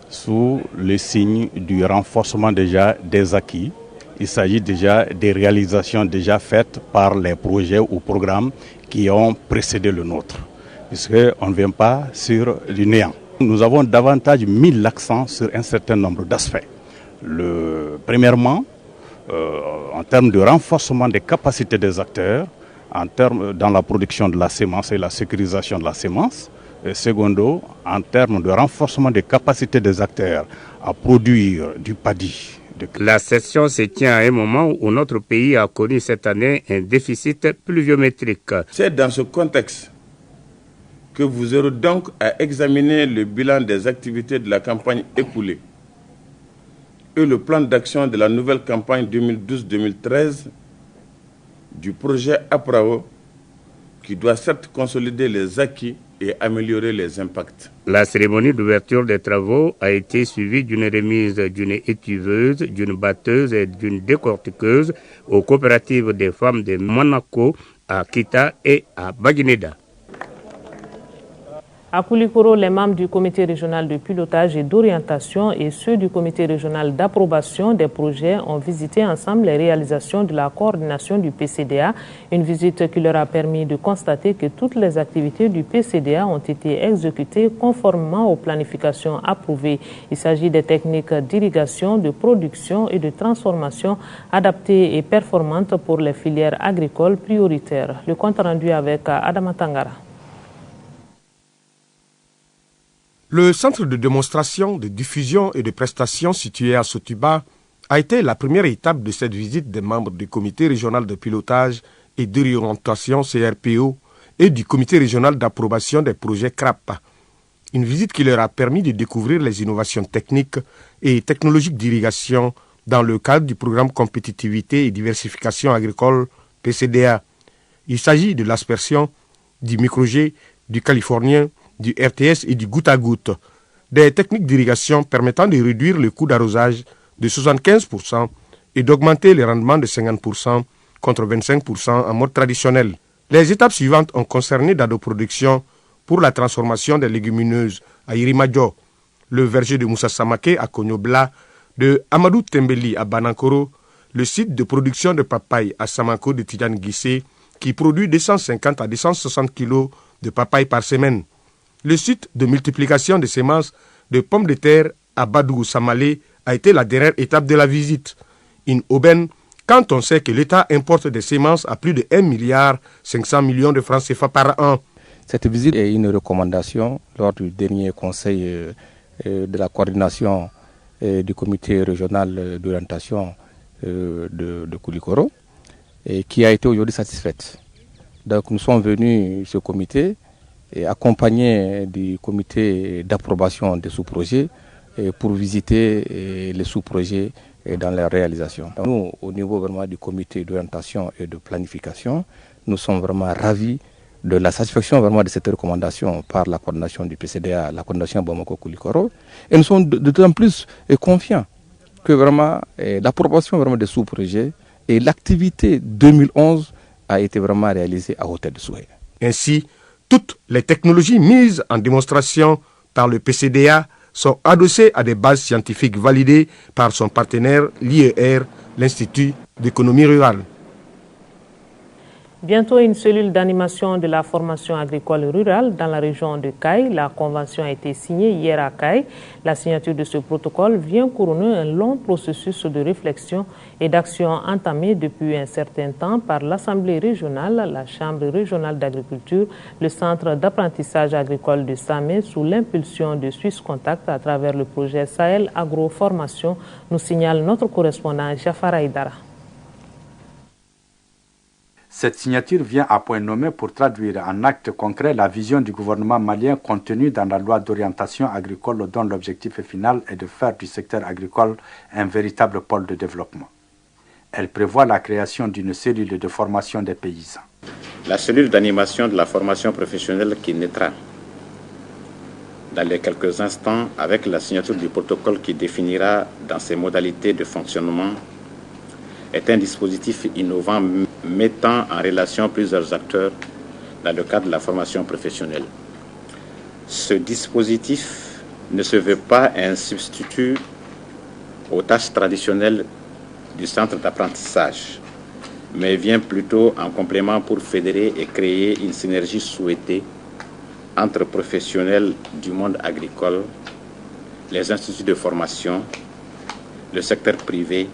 sous les signes du renforcement déjà des acquis. Il s'agit déjà des réalisations déjà faites par les projets ou programmes qui ont précédé le nôtre, puisqu'on ne vient pas sur du néant. Nous avons davantage mis l'accent sur un certain nombre d'aspects. Premièrement, en termes de renforcement des capacités des acteurs, dans la production de la sémence et la sécurisation de la sémence. Secondo, en termes de renforcement des capacités des acteurs à produire du paddy. La session se tient à un moment où notre pays a connu cette année un déficit pluviométrique. C'est dans ce contexte que vous aurez donc à examiner le bilan des activités de la campagne écoulée et le plan d'action de la nouvelle campagne 2012-2013 du projet APRAO, qui doit certes consolider les acquis et améliorer les impacts. La cérémonie d'ouverture des travaux a été suivie d'une remise d'une étuveuse, d'une batteuse et d'une décortiqueuse aux coopératives des femmes de Monaco, à Kita et à Baguineda. À Koulikoro, les membres du comité régional de pilotage et d'orientation et ceux du comité régional d'approbation des projets ont visité ensemble les réalisations de la coordination du PCDA, une visite qui leur a permis de constater que toutes les activités du PCDA ont été exécutées conformément aux planifications approuvées. Il s'agit des techniques d'irrigation, de production et de transformation adaptées et performantes pour les filières agricoles prioritaires. Le compte rendu avec Adama Tangara. Le centre de démonstration, de diffusion et de prestation situé à Sotuba a été la première étape de cette visite des membres du comité régional de pilotage et d'orientation CRPO et du comité régional d'approbation des projets CRAP. Une visite qui leur a permis de découvrir les innovations techniques et technologiques d'irrigation dans le cadre du programme Compétitivité et Diversification agricole PCDA. Il s'agit de l'aspersion, du micro-jet, du californien, du RTS et du goutte à goutte, des techniques d'irrigation permettant de réduire le coût d'arrosage de 75% et d'augmenter le rendement de 50% contre 25% en mode traditionnel. Les étapes suivantes ont concerné Dado Production pour la transformation des légumineuses à Irimadjo, le verger de Moussa Samake à Konyobla, de Amadou Tembeli à Banankoro, le site de production de papaye à Samako de Tidjane Guissé qui produit 250 à 260 kg de papaye par semaine. Le site de multiplication de semences de pommes de terre à Badou Samalé a été la dernière étape de la visite. Une aubaine quand on sait que l'État importe des semences à plus de 1,5 milliard de francs CFA par an. Cette visite est une recommandation lors du dernier conseil de la coordination du comité régional d'orientation de Koulikoro, et qui a été aujourd'hui satisfaite. Donc nous sommes venus, ce comité, accompagné du comité d'approbation des sous-projets, pour visiter les sous-projets dans leur réalisation. Donc, nous, au niveau vraiment du comité d'orientation et de planification, nous sommes vraiment ravis de la satisfaction vraiment de cette recommandation par la coordination du PCDA, la coordination Bamako Koulikoro, et nous sommes d'autant plus confiants que vraiment l'approbation vraiment des sous-projets et l'activité 2011 a été vraiment réalisée à hauteur de souhait. Ainsi, toutes les technologies mises en démonstration par le PCDA sont adossées à des bases scientifiques validées par son partenaire, l'IER, l'Institut d'économie rurale. Bientôt une cellule d'animation de la formation agricole rurale dans la région de Caille. La convention a été signée hier à Caille. La signature de ce protocole vient couronner un long processus de réflexion et d'action entamé depuis un certain temps par l'Assemblée régionale, la Chambre régionale d'agriculture, le Centre d'apprentissage agricole de Samé sous l'impulsion de Suisse Contact à travers le projet Sahel Agro-Formation, nous signale notre correspondant Jafar Aïdara. Cette signature vient à point nommé pour traduire en acte concret la vision du gouvernement malien contenue dans la loi d'orientation agricole dont l'objectif final est de faire du secteur agricole un véritable pôle de développement. Elle prévoit la création d'une cellule de formation des paysans. La cellule d'animation de la formation professionnelle qui naîtra dans les quelques instants avec la signature du protocole qui définira dans ses modalités de fonctionnement est un dispositif innovant mettant en relation plusieurs acteurs dans le cadre de la formation professionnelle. Ce dispositif ne se veut pas un substitut aux tâches traditionnelles du centre d'apprentissage, mais vient plutôt en complément pour fédérer et créer une synergie souhaitée entre professionnels du monde agricole, les instituts de formation, le secteur privé,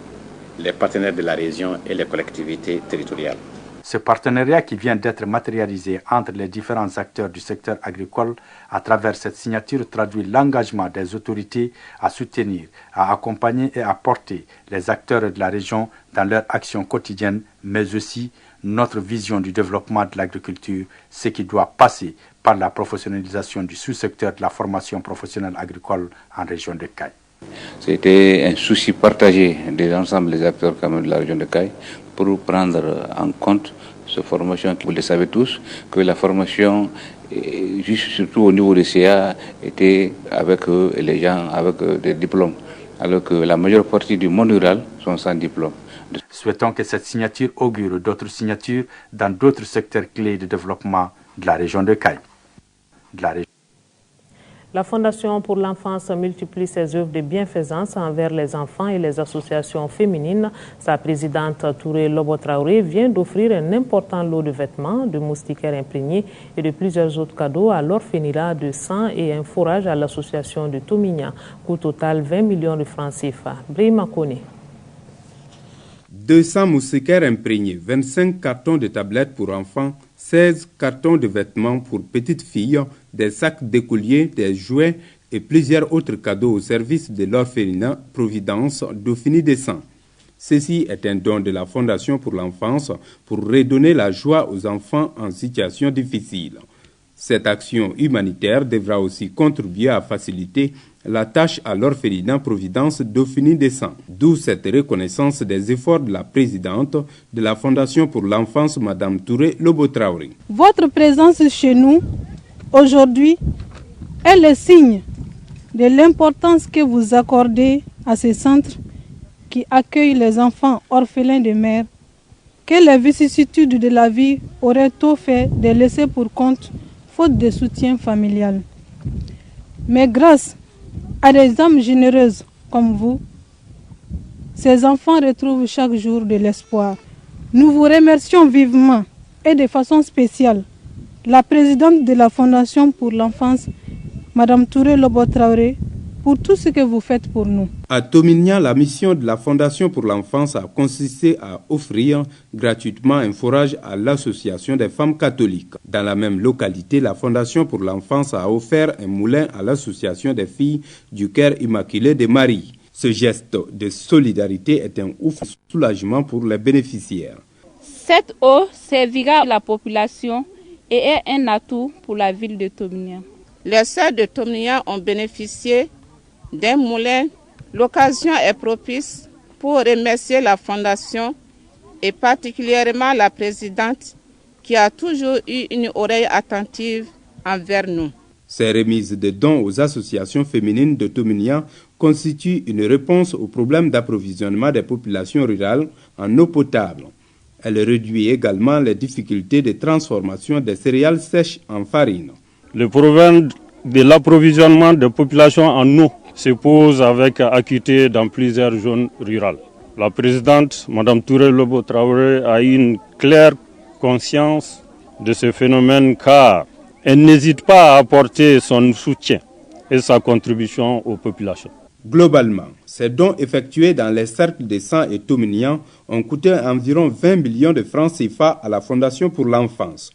les partenaires de la région et les collectivités territoriales. Ce partenariat qui vient d'être matérialisé entre les différents acteurs du secteur agricole à travers cette signature traduit l'engagement des autorités à soutenir, à accompagner et à porter les acteurs de la région dans leur action quotidienne, mais aussi notre vision du développement de l'agriculture, ce qui doit passer par la professionnalisation du sous-secteur de la formation professionnelle agricole en région de Caille. C'était un souci partagé des ensembles des acteurs de la région de Caille pour prendre en compte cette formation. Vous le savez tous, que la formation, surtout au niveau des CA, était avec les gens avec des diplômes, alors que la majeure partie du monde rural sont sans diplôme. Souhaitons que cette signature augure d'autres signatures dans d'autres secteurs clés de développement de la région de Caille. La Fondation pour l'enfance multiplie ses œuvres de bienfaisance envers les enfants et les associations féminines. Sa présidente Touré Lobo-Traoré vient d'offrir un important lot de vêtements, de moustiquaires imprégnés et de plusieurs autres cadeaux à l'orphelinat de sang et un forage à l'association de Tomignan. Coût total 20 millions de francs CFA. Brima Kone. 200 moustiquaires imprégnés, 25 cartons de tablettes pour enfants, 16 cartons de vêtements pour petites filles, des sacs d'écoliers, des jouets et plusieurs autres cadeaux au service de l'orphelinat Providence Dauphiné-des-Sangs. Ceci est un don de la Fondation pour l'enfance pour redonner la joie aux enfants en situation difficile. Cette action humanitaire devra aussi contribuer à faciliter la tâche à l'orphelinat Providence Dauphiné-des-Sangs, d'où cette reconnaissance des efforts de la présidente de la Fondation pour l'enfance, Mme Touré Lobo-Traoré. Votre présence chez nous aujourd'hui est le signe de l'importance que vous accordez à ce centre qui accueille les enfants orphelins de mère, que les vicissitudes de la vie auraient tôt fait de laisser pour compte faute de soutien familial. Mais grâce à des âmes généreuses comme vous, ces enfants retrouvent chaque jour de l'espoir. Nous vous remercions vivement et de façon spéciale la présidente de la Fondation pour l'enfance, Mme Touré Lobo-Traoré, pour tout ce que vous faites pour nous. À Tomignan, la mission de la Fondation pour l'enfance a consisté à offrir gratuitement un forage à l'association des femmes catholiques. Dans la même localité, la Fondation pour l'enfance a offert un moulin à l'association des filles du Cœur Immaculé de Marie. Ce geste de solidarité est un ouf soulagement pour les bénéficiaires. Cette eau servira à la population et est un atout pour la ville de Tomignan. Les sœurs de Tomignan ont bénéficié d'un moulin. L'occasion est propice pour remercier la Fondation et particulièrement la présidente qui a toujours eu une oreille attentive envers nous. Ces remises de dons aux associations féminines de Tomignan constituent une réponse au problème d'approvisionnement des populations rurales en eau potable. Elle réduit également les difficultés de transformation des céréales sèches en farine. Le problème de l'approvisionnement des populations en eau se pose avec acuité dans plusieurs zones rurales. La présidente, Mme Touré Lobo Traoré, a eu une claire conscience de ce phénomène car elle n'hésite pas à apporter son soutien et sa contribution aux populations. Globalement, ces dons effectués dans les cercles de sang et Tomignan ont coûté environ 20 millions de francs CFA à la Fondation pour l'enfance.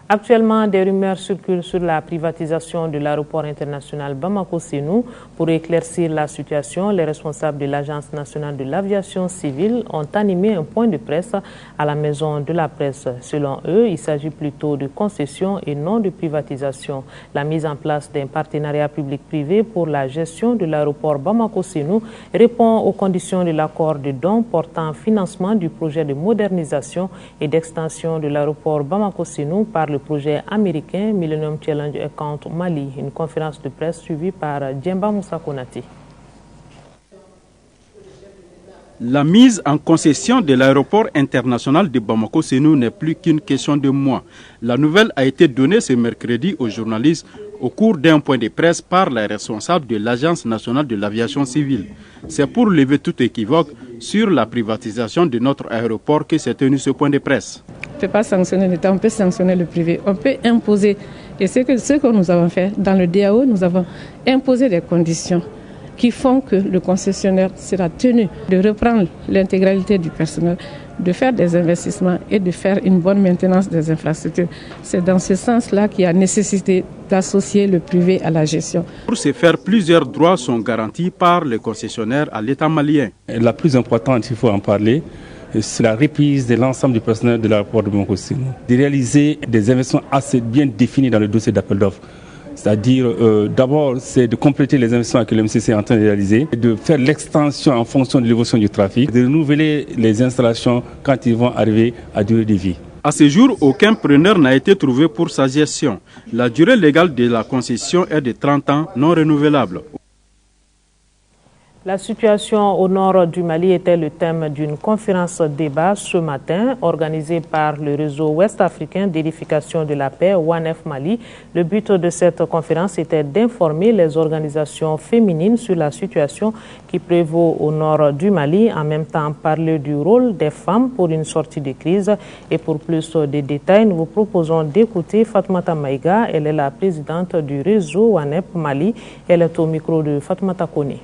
Actuellement, des rumeurs circulent sur la privatisation de l'aéroport international Bamako-Sénou. Pour éclaircir la situation, les responsables de l'Agence nationale de l'aviation civile ont animé un point de presse à la maison de la presse. Selon eux, il s'agit plutôt de concession et non de privatisation. La mise en place d'un partenariat public-privé pour la gestion de l'aéroport Bamako-Sénou répond aux conditions de l'accord de don portant financement du projet de modernisation et d'extension de l'aéroport Bamako-Sénou par le projet américain Millennium Challenge Account Mali. Une conférence de presse suivie par Djemba Moussa Konati. La mise en concession de l'aéroport international de Bamako-Sénou n'est plus qu'une question de mois. La nouvelle a été donnée ce mercredi aux journalistes au cours d'un point de presse par les responsables de l'Agence nationale de l'aviation civile. C'est pour lever tout équivoque sur la privatisation de notre aéroport que s'est tenu ce point de presse. On ne peut pas sanctionner l'État, on peut sanctionner le privé, on peut imposer. Et ce que nous avons fait dans le DAO, nous avons imposé des conditions qui font que le concessionnaire sera tenu de reprendre l'intégralité du personnel, de faire des investissements et de faire une bonne maintenance des infrastructures. C'est dans ce sens-là qu'il y a nécessité d'associer le privé à la gestion. Pour ce faire, plusieurs droits sont garantis par le concessionnaire à l'État malien. La plus importante, il faut en parler, c'est la reprise de l'ensemble du personnel de l'aéroport de Bamako-Sénou. De réaliser des investissements assez bien définis dans le dossier d'appel d'offres. C'est-à-dire, d'abord, c'est de compléter les investissements que le MCC est en train de réaliser, de faire l'extension en fonction de l'évolution du trafic, de renouveler les installations quand ils vont arriver à durée de vie. À ce jour, aucun preneur n'a été trouvé pour sa gestion. La durée légale de la concession est de 30 ans non renouvelable. La situation au nord du Mali était le thème d'une conférence débat ce matin organisée par le réseau ouest-africain d'édification de la paix, ONEF Mali. Le but de cette conférence était d'informer les organisations féminines sur la situation qui prévaut au nord du Mali, en même temps parler du rôle des femmes pour une sortie de crise. Et pour plus de détails, nous vous proposons d'écouter Fatoumata Maïga. Elle est la présidente du réseau ONEF Mali. Elle est au micro de Fatoumata Kone.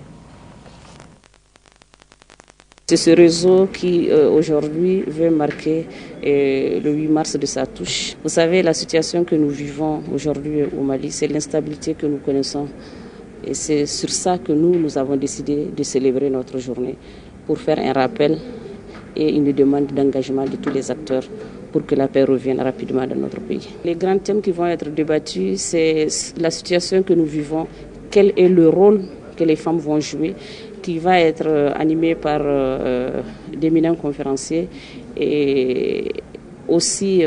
C'est ce réseau qui aujourd'hui veut marquer le 8 mars de sa touche. Vous savez, la situation que nous vivons aujourd'hui au Mali, c'est l'instabilité que nous connaissons. Et c'est sur ça que nous avons décidé de célébrer notre journée, pour faire un rappel et une demande d'engagement de tous les acteurs pour que la paix revienne rapidement dans notre pays. Les grands thèmes qui vont être débattus, c'est la situation que nous vivons, quel est le rôle que les femmes vont jouer, qui va être animé par d'éminents conférenciers, et aussi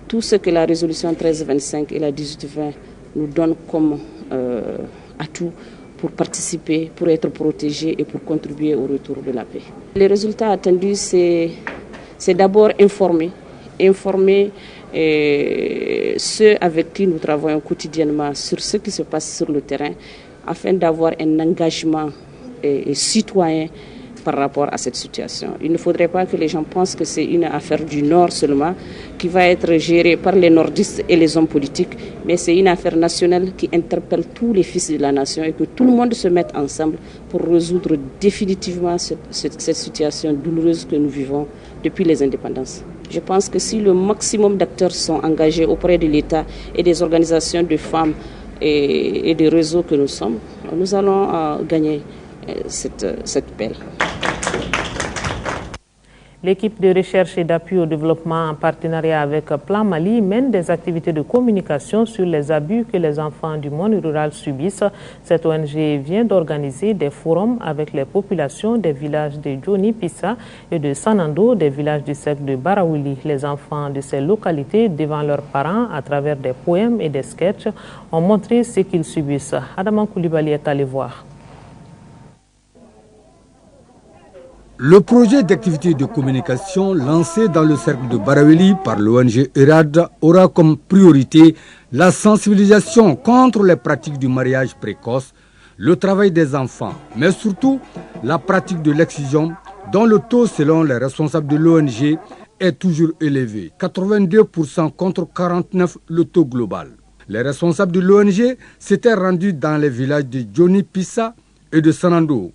tout ce que la résolution 1325 et la 1820 nous donnent comme atout pour participer, pour être protégés et pour contribuer au retour de la paix. Les résultats attendus, c'est d'abord informer ceux avec qui nous travaillons quotidiennement sur ce qui se passe sur le terrain, afin d'avoir un engagement citoyen par rapport à cette situation. Il ne faudrait pas que les gens pensent que c'est une affaire du Nord seulement qui va être gérée par les nordistes et les hommes politiques, mais c'est une affaire nationale qui interpelle tous les fils de la nation et que tout le monde se mette ensemble pour résoudre définitivement cette situation douloureuse que nous vivons depuis les indépendances. Je pense que si le maximum d'acteurs sont engagés auprès de l'État et des organisations de femmes et des réseaux que nous sommes, nous allons gagner cette pelle. L'équipe de recherche et d'appui au développement en partenariat avec Plan Mali mène des activités de communication sur les abus que les enfants du monde rural subissent. Cette ONG vient d'organiser des forums avec les populations des villages de Djoni Pissa et de Sanando, des villages du cercle de Barawili. Les enfants de ces localités, devant leurs parents, à travers des poèmes et des sketchs, ont montré ce qu'ils subissent. Adama Koulibaly est allé voir. Le projet d'activité de communication lancé dans le cercle de Barawili par l'ONG ERAD aura comme priorité la sensibilisation contre les pratiques du mariage précoce, le travail des enfants, mais surtout la pratique de l'excision dont le taux selon les responsables de l'ONG est toujours élevé, 82% contre 49% le taux global. Les responsables de l'ONG s'étaient rendus dans les villages de Djoni Pissa et de Sanando,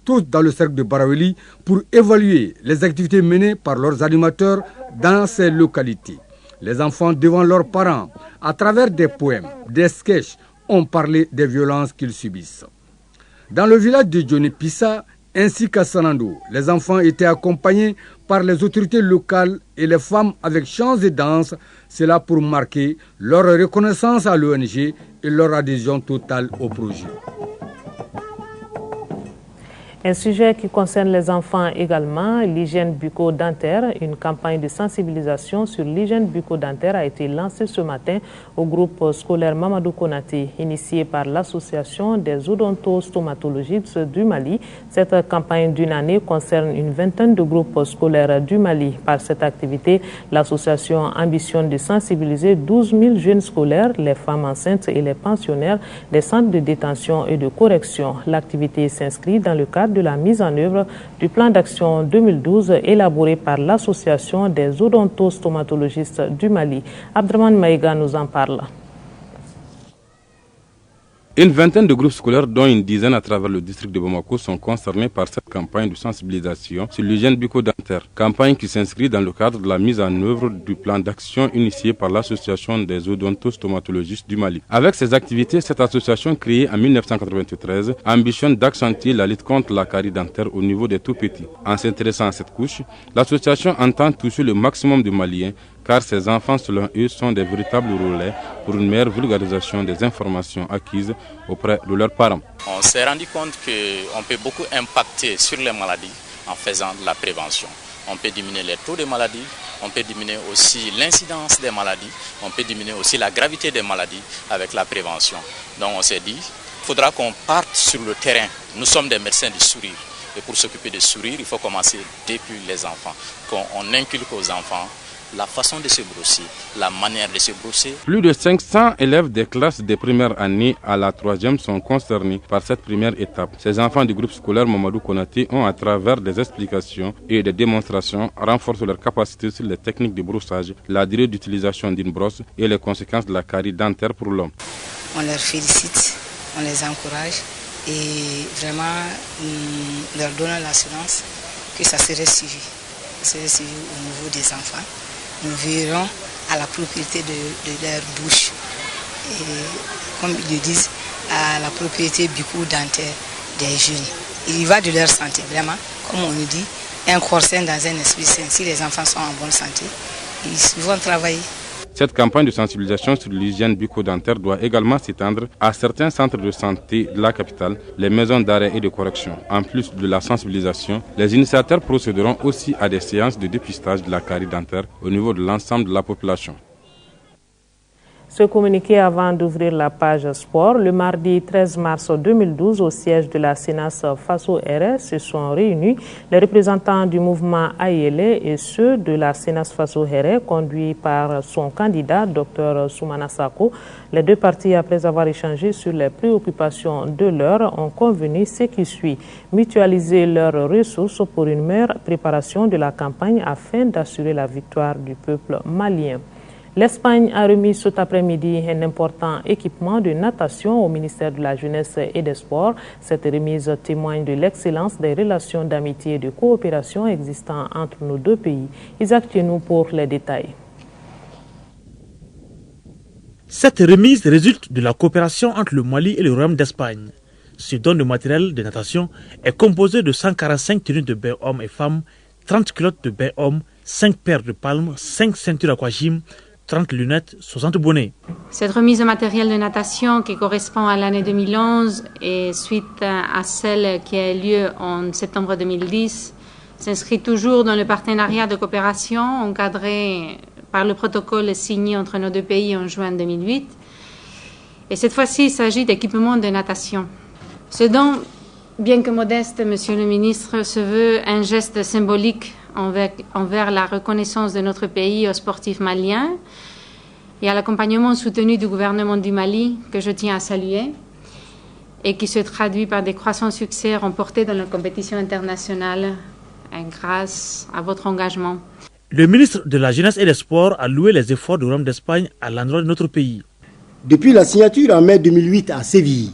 tous dans le cercle de Barawili, pour évaluer les activités menées par leurs animateurs dans ces localités. Les enfants devant leurs parents, à travers des poèmes, des sketchs, ont parlé des violences qu'ils subissent. Dans le village de Djoni Pissa, ainsi qu'à Sanando, les enfants étaient accompagnés par les autorités locales et les femmes avec chants et danses, cela pour marquer leur reconnaissance à l'ONG et leur adhésion totale au projet. Un sujet qui concerne les enfants également, l'hygiène bucco-dentaire. Une campagne de sensibilisation sur l'hygiène bucco-dentaire a été lancée ce matin au groupe scolaire Mamadou Konaté, initié par l'association des odontostomatologistes du Mali. Cette campagne d'une année concerne une vingtaine de groupes scolaires du Mali. Par cette activité, l'association ambitionne de sensibiliser 12 000 jeunes scolaires, les femmes enceintes et les pensionnaires des centres de détention et de correction. L'activité s'inscrit dans le cadre de la mise en œuvre du plan d'action 2012 élaboré par l'association des odontostomatologistes du Mali. Abdraman Maïga nous en parle. Une vingtaine de groupes scolaires, dont une dizaine à travers le district de Bamako, sont concernés par cette campagne de sensibilisation sur l'hygiène bucco-dentaire. Campagne qui s'inscrit dans le cadre de la mise en œuvre du plan d'action initié par l'association des odontostomatologistes du Mali. Avec ces activités, cette association créée en 1993 ambitionne d'accentuer la lutte contre la carie dentaire au niveau des tout-petits. En s'intéressant à cette couche, l'association entend toucher le maximum de Maliens, car ces enfants, selon eux, sont des véritables relais pour une meilleure vulgarisation des informations acquises auprès de leurs parents. On s'est rendu compte qu'on peut beaucoup impacter sur les maladies en faisant de la prévention. On peut diminuer les taux de maladies, on peut diminuer aussi l'incidence des maladies, on peut diminuer aussi la gravité des maladies avec la prévention. Donc on s'est dit, il faudra qu'on parte sur le terrain. Nous sommes des médecins du sourire. Et pour s'occuper du sourire, il faut commencer depuis les enfants. Qu'on inculque aux enfants la façon de se brosser, la manière de se brosser. Plus de 500 élèves des classes des premières années à la troisième sont concernés par cette première étape. Ces enfants du groupe scolaire Mamadou Konaté ont, à travers des explications et des démonstrations, renforcé leur capacité sur les techniques de brossage, la durée d'utilisation d'une brosse et les conséquences de la carie dentaire pour l'homme. On leur félicite, on les encourage et vraiment leur donnons l'assurance que ça serait suivi. Ça serait suivi au niveau des enfants. Nous veillerons à la propriété de leur bouche et, comme ils le disent, à la propriété bucco-dentaire des jeunes. Il y va de leur santé, vraiment. Comme on nous dit, un corps sain dans un esprit sain. Si les enfants sont en bonne santé, ils vont travailler. Cette campagne de sensibilisation sur l'hygiène bucco-dentaire doit également s'étendre à certains centres de santé de la capitale, les maisons d'arrêt et de correction. En plus de la sensibilisation, les initiateurs procéderont aussi à des séances de dépistage de la carie dentaire au niveau de l'ensemble de la population. Ce communiqué avant d'ouvrir la page sport. Le mardi 13 mars 2012, au siège de la CNAS Faso RS, se sont réunis les représentants du mouvement Ayele et ceux de la CNAS Faso RS, conduits par son candidat, Dr Soumana Sako. Les deux parties, après avoir échangé sur les préoccupations de l'heure, ont convenu ce qui suit: mutualiser leurs ressources pour une meilleure préparation de la campagne afin d'assurer la victoire du peuple malien. L'Espagne a remis cet après-midi un important équipement de natation au ministère de la Jeunesse et des Sports. Cette remise témoigne de l'excellence des relations d'amitié et de coopération existant entre nos deux pays. Isaac Tienou pour les détails. Cette remise résulte de la coopération entre le Mali et le Royaume d'Espagne. Ce don de matériel de natation est composé de 145 tenues de bain hommes et femmes, 30 culottes de bain hommes, 5 paires de palmes, 5 ceintures aquagym, 30 lunettes, 60 bonnets. Cette remise de matériel de natation qui correspond à l'année 2011 et suite à celle qui a eu lieu en septembre 2010 s'inscrit toujours dans le partenariat de coopération encadré par le protocole signé entre nos deux pays en juin 2008. Et cette fois-ci, il s'agit d'équipements de natation. Ce don, bien que modeste, Monsieur le ministre, se veut un geste symbolique envers la reconnaissance de notre pays aux sportifs maliens et à l'accompagnement soutenu du gouvernement du Mali, que je tiens à saluer, et qui se traduit par des croissants succès remportés dans la compétition internationale grâce à votre engagement. Le ministre de la Jeunesse et des Sports a loué les efforts du Royaume d'Espagne à l'endroit de notre pays. Depuis la signature en mai 2008 à Séville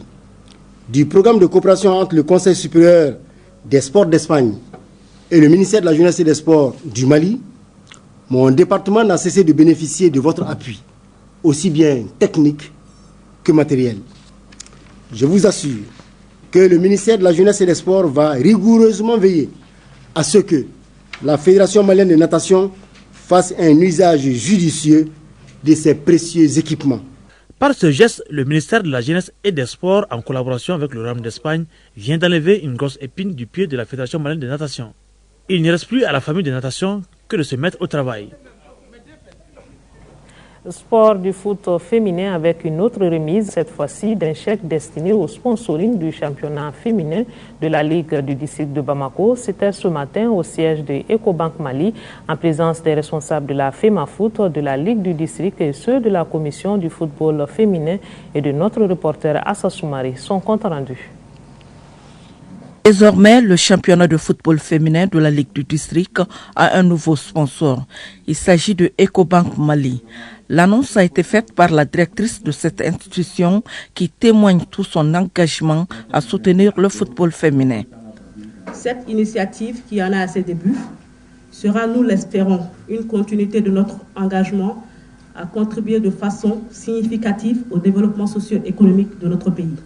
du programme de coopération entre le Conseil supérieur des sports d'Espagne et le ministère de la Jeunesse et des Sports du Mali, mon département n'a cessé de bénéficier de votre appui, aussi bien technique que matériel. Je vous assure que le ministère de la Jeunesse et des Sports va rigoureusement veiller à ce que la Fédération malienne de natation fasse un usage judicieux de ces précieux équipements. Par ce geste, le ministère de la Jeunesse et des Sports, en collaboration avec le Royaume d'Espagne, vient d'enlever une grosse épine du pied de la Fédération malienne de natation. Il ne reste plus à la famille de natation que de se mettre au travail. Sport du foot féminin avec une autre remise, cette fois-ci d'un chèque destiné au sponsoring du championnat féminin de la Ligue du district de Bamako. C'était ce matin au siège de Ecobank Mali, en présence des responsables de la FEMAFoot, de la Ligue du district et ceux de la commission du football féminin et de notre reporter Assa Soumari. Son compte rendu. Désormais, le championnat de football féminin de la Ligue du district a un nouveau sponsor. Il s'agit de Ecobank Mali. L'annonce a été faite par la directrice de cette institution qui témoigne tout son engagement à soutenir le football féminin. Cette initiative, qui en a à ses débuts, sera, nous l'espérons, une continuité de notre engagement à contribuer de façon significative au développement socio-économique de notre pays.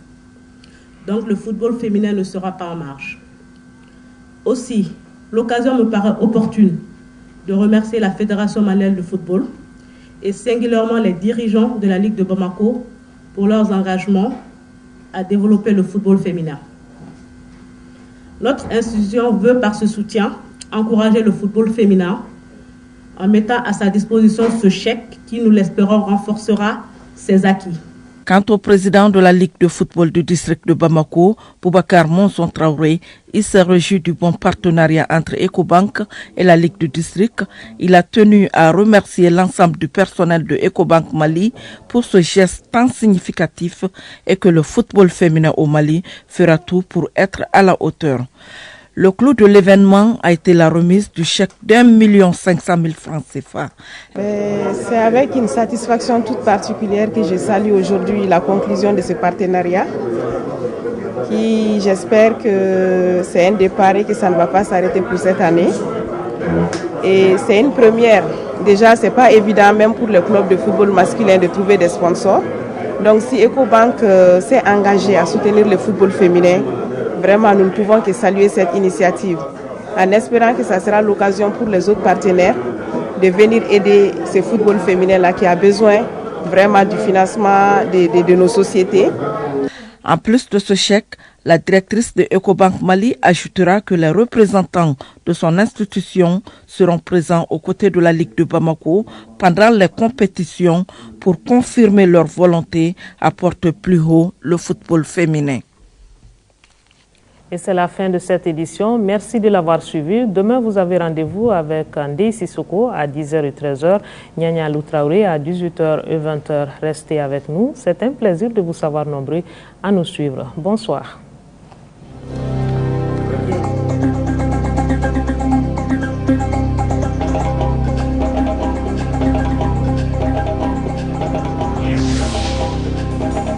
Donc le football féminin ne sera pas en marge. Aussi, l'occasion me paraît opportune de remercier la Fédération malienne de football et singulièrement les dirigeants de la Ligue de Bamako pour leurs engagements à développer le football féminin. Notre institution veut par ce soutien encourager le football féminin en mettant à sa disposition ce chèque qui, nous l'espérons, renforcera ses acquis. Quant au président de la Ligue de football du district de Bamako, Boubacar Monson Traoré, il s'est réjoui du bon partenariat entre Ecobank et la Ligue du district. Il a tenu à remercier l'ensemble du personnel de Ecobank Mali pour ce geste tant significatif et que le football féminin au Mali fera tout pour être à la hauteur. Le clou de l'événement a été la remise du chèque d'1 500 000 francs CFA. C'est avec une satisfaction toute particulière que je salue aujourd'hui la conclusion de ce partenariat qui, j'espère que c'est un départ et que ça ne va pas s'arrêter pour cette année. Et c'est une première. Déjà, ce n'est pas évident même pour le club de football masculin de trouver des sponsors. Donc si Ecobank s'est engagé à soutenir le football féminin, vraiment, nous ne pouvons que saluer cette initiative en espérant que ça sera l'occasion pour les autres partenaires de venir aider ce football féminin-là qui a besoin vraiment du financement de nos sociétés. En plus de ce chèque, la directrice de Ecobank Mali ajoutera que les représentants de son institution seront présents aux côtés de la Ligue de Bamako pendant les compétitions pour confirmer leur volonté à porter plus haut le football féminin. Et c'est la fin de cette édition. Merci de l'avoir suivi. Demain, vous avez rendez-vous avec Ndei Sissoko à 10h et 13h, Nyanya Loutraouré à 18h et 20h. Restez avec nous. C'est un plaisir de vous savoir nombreux à nous suivre. Bonsoir.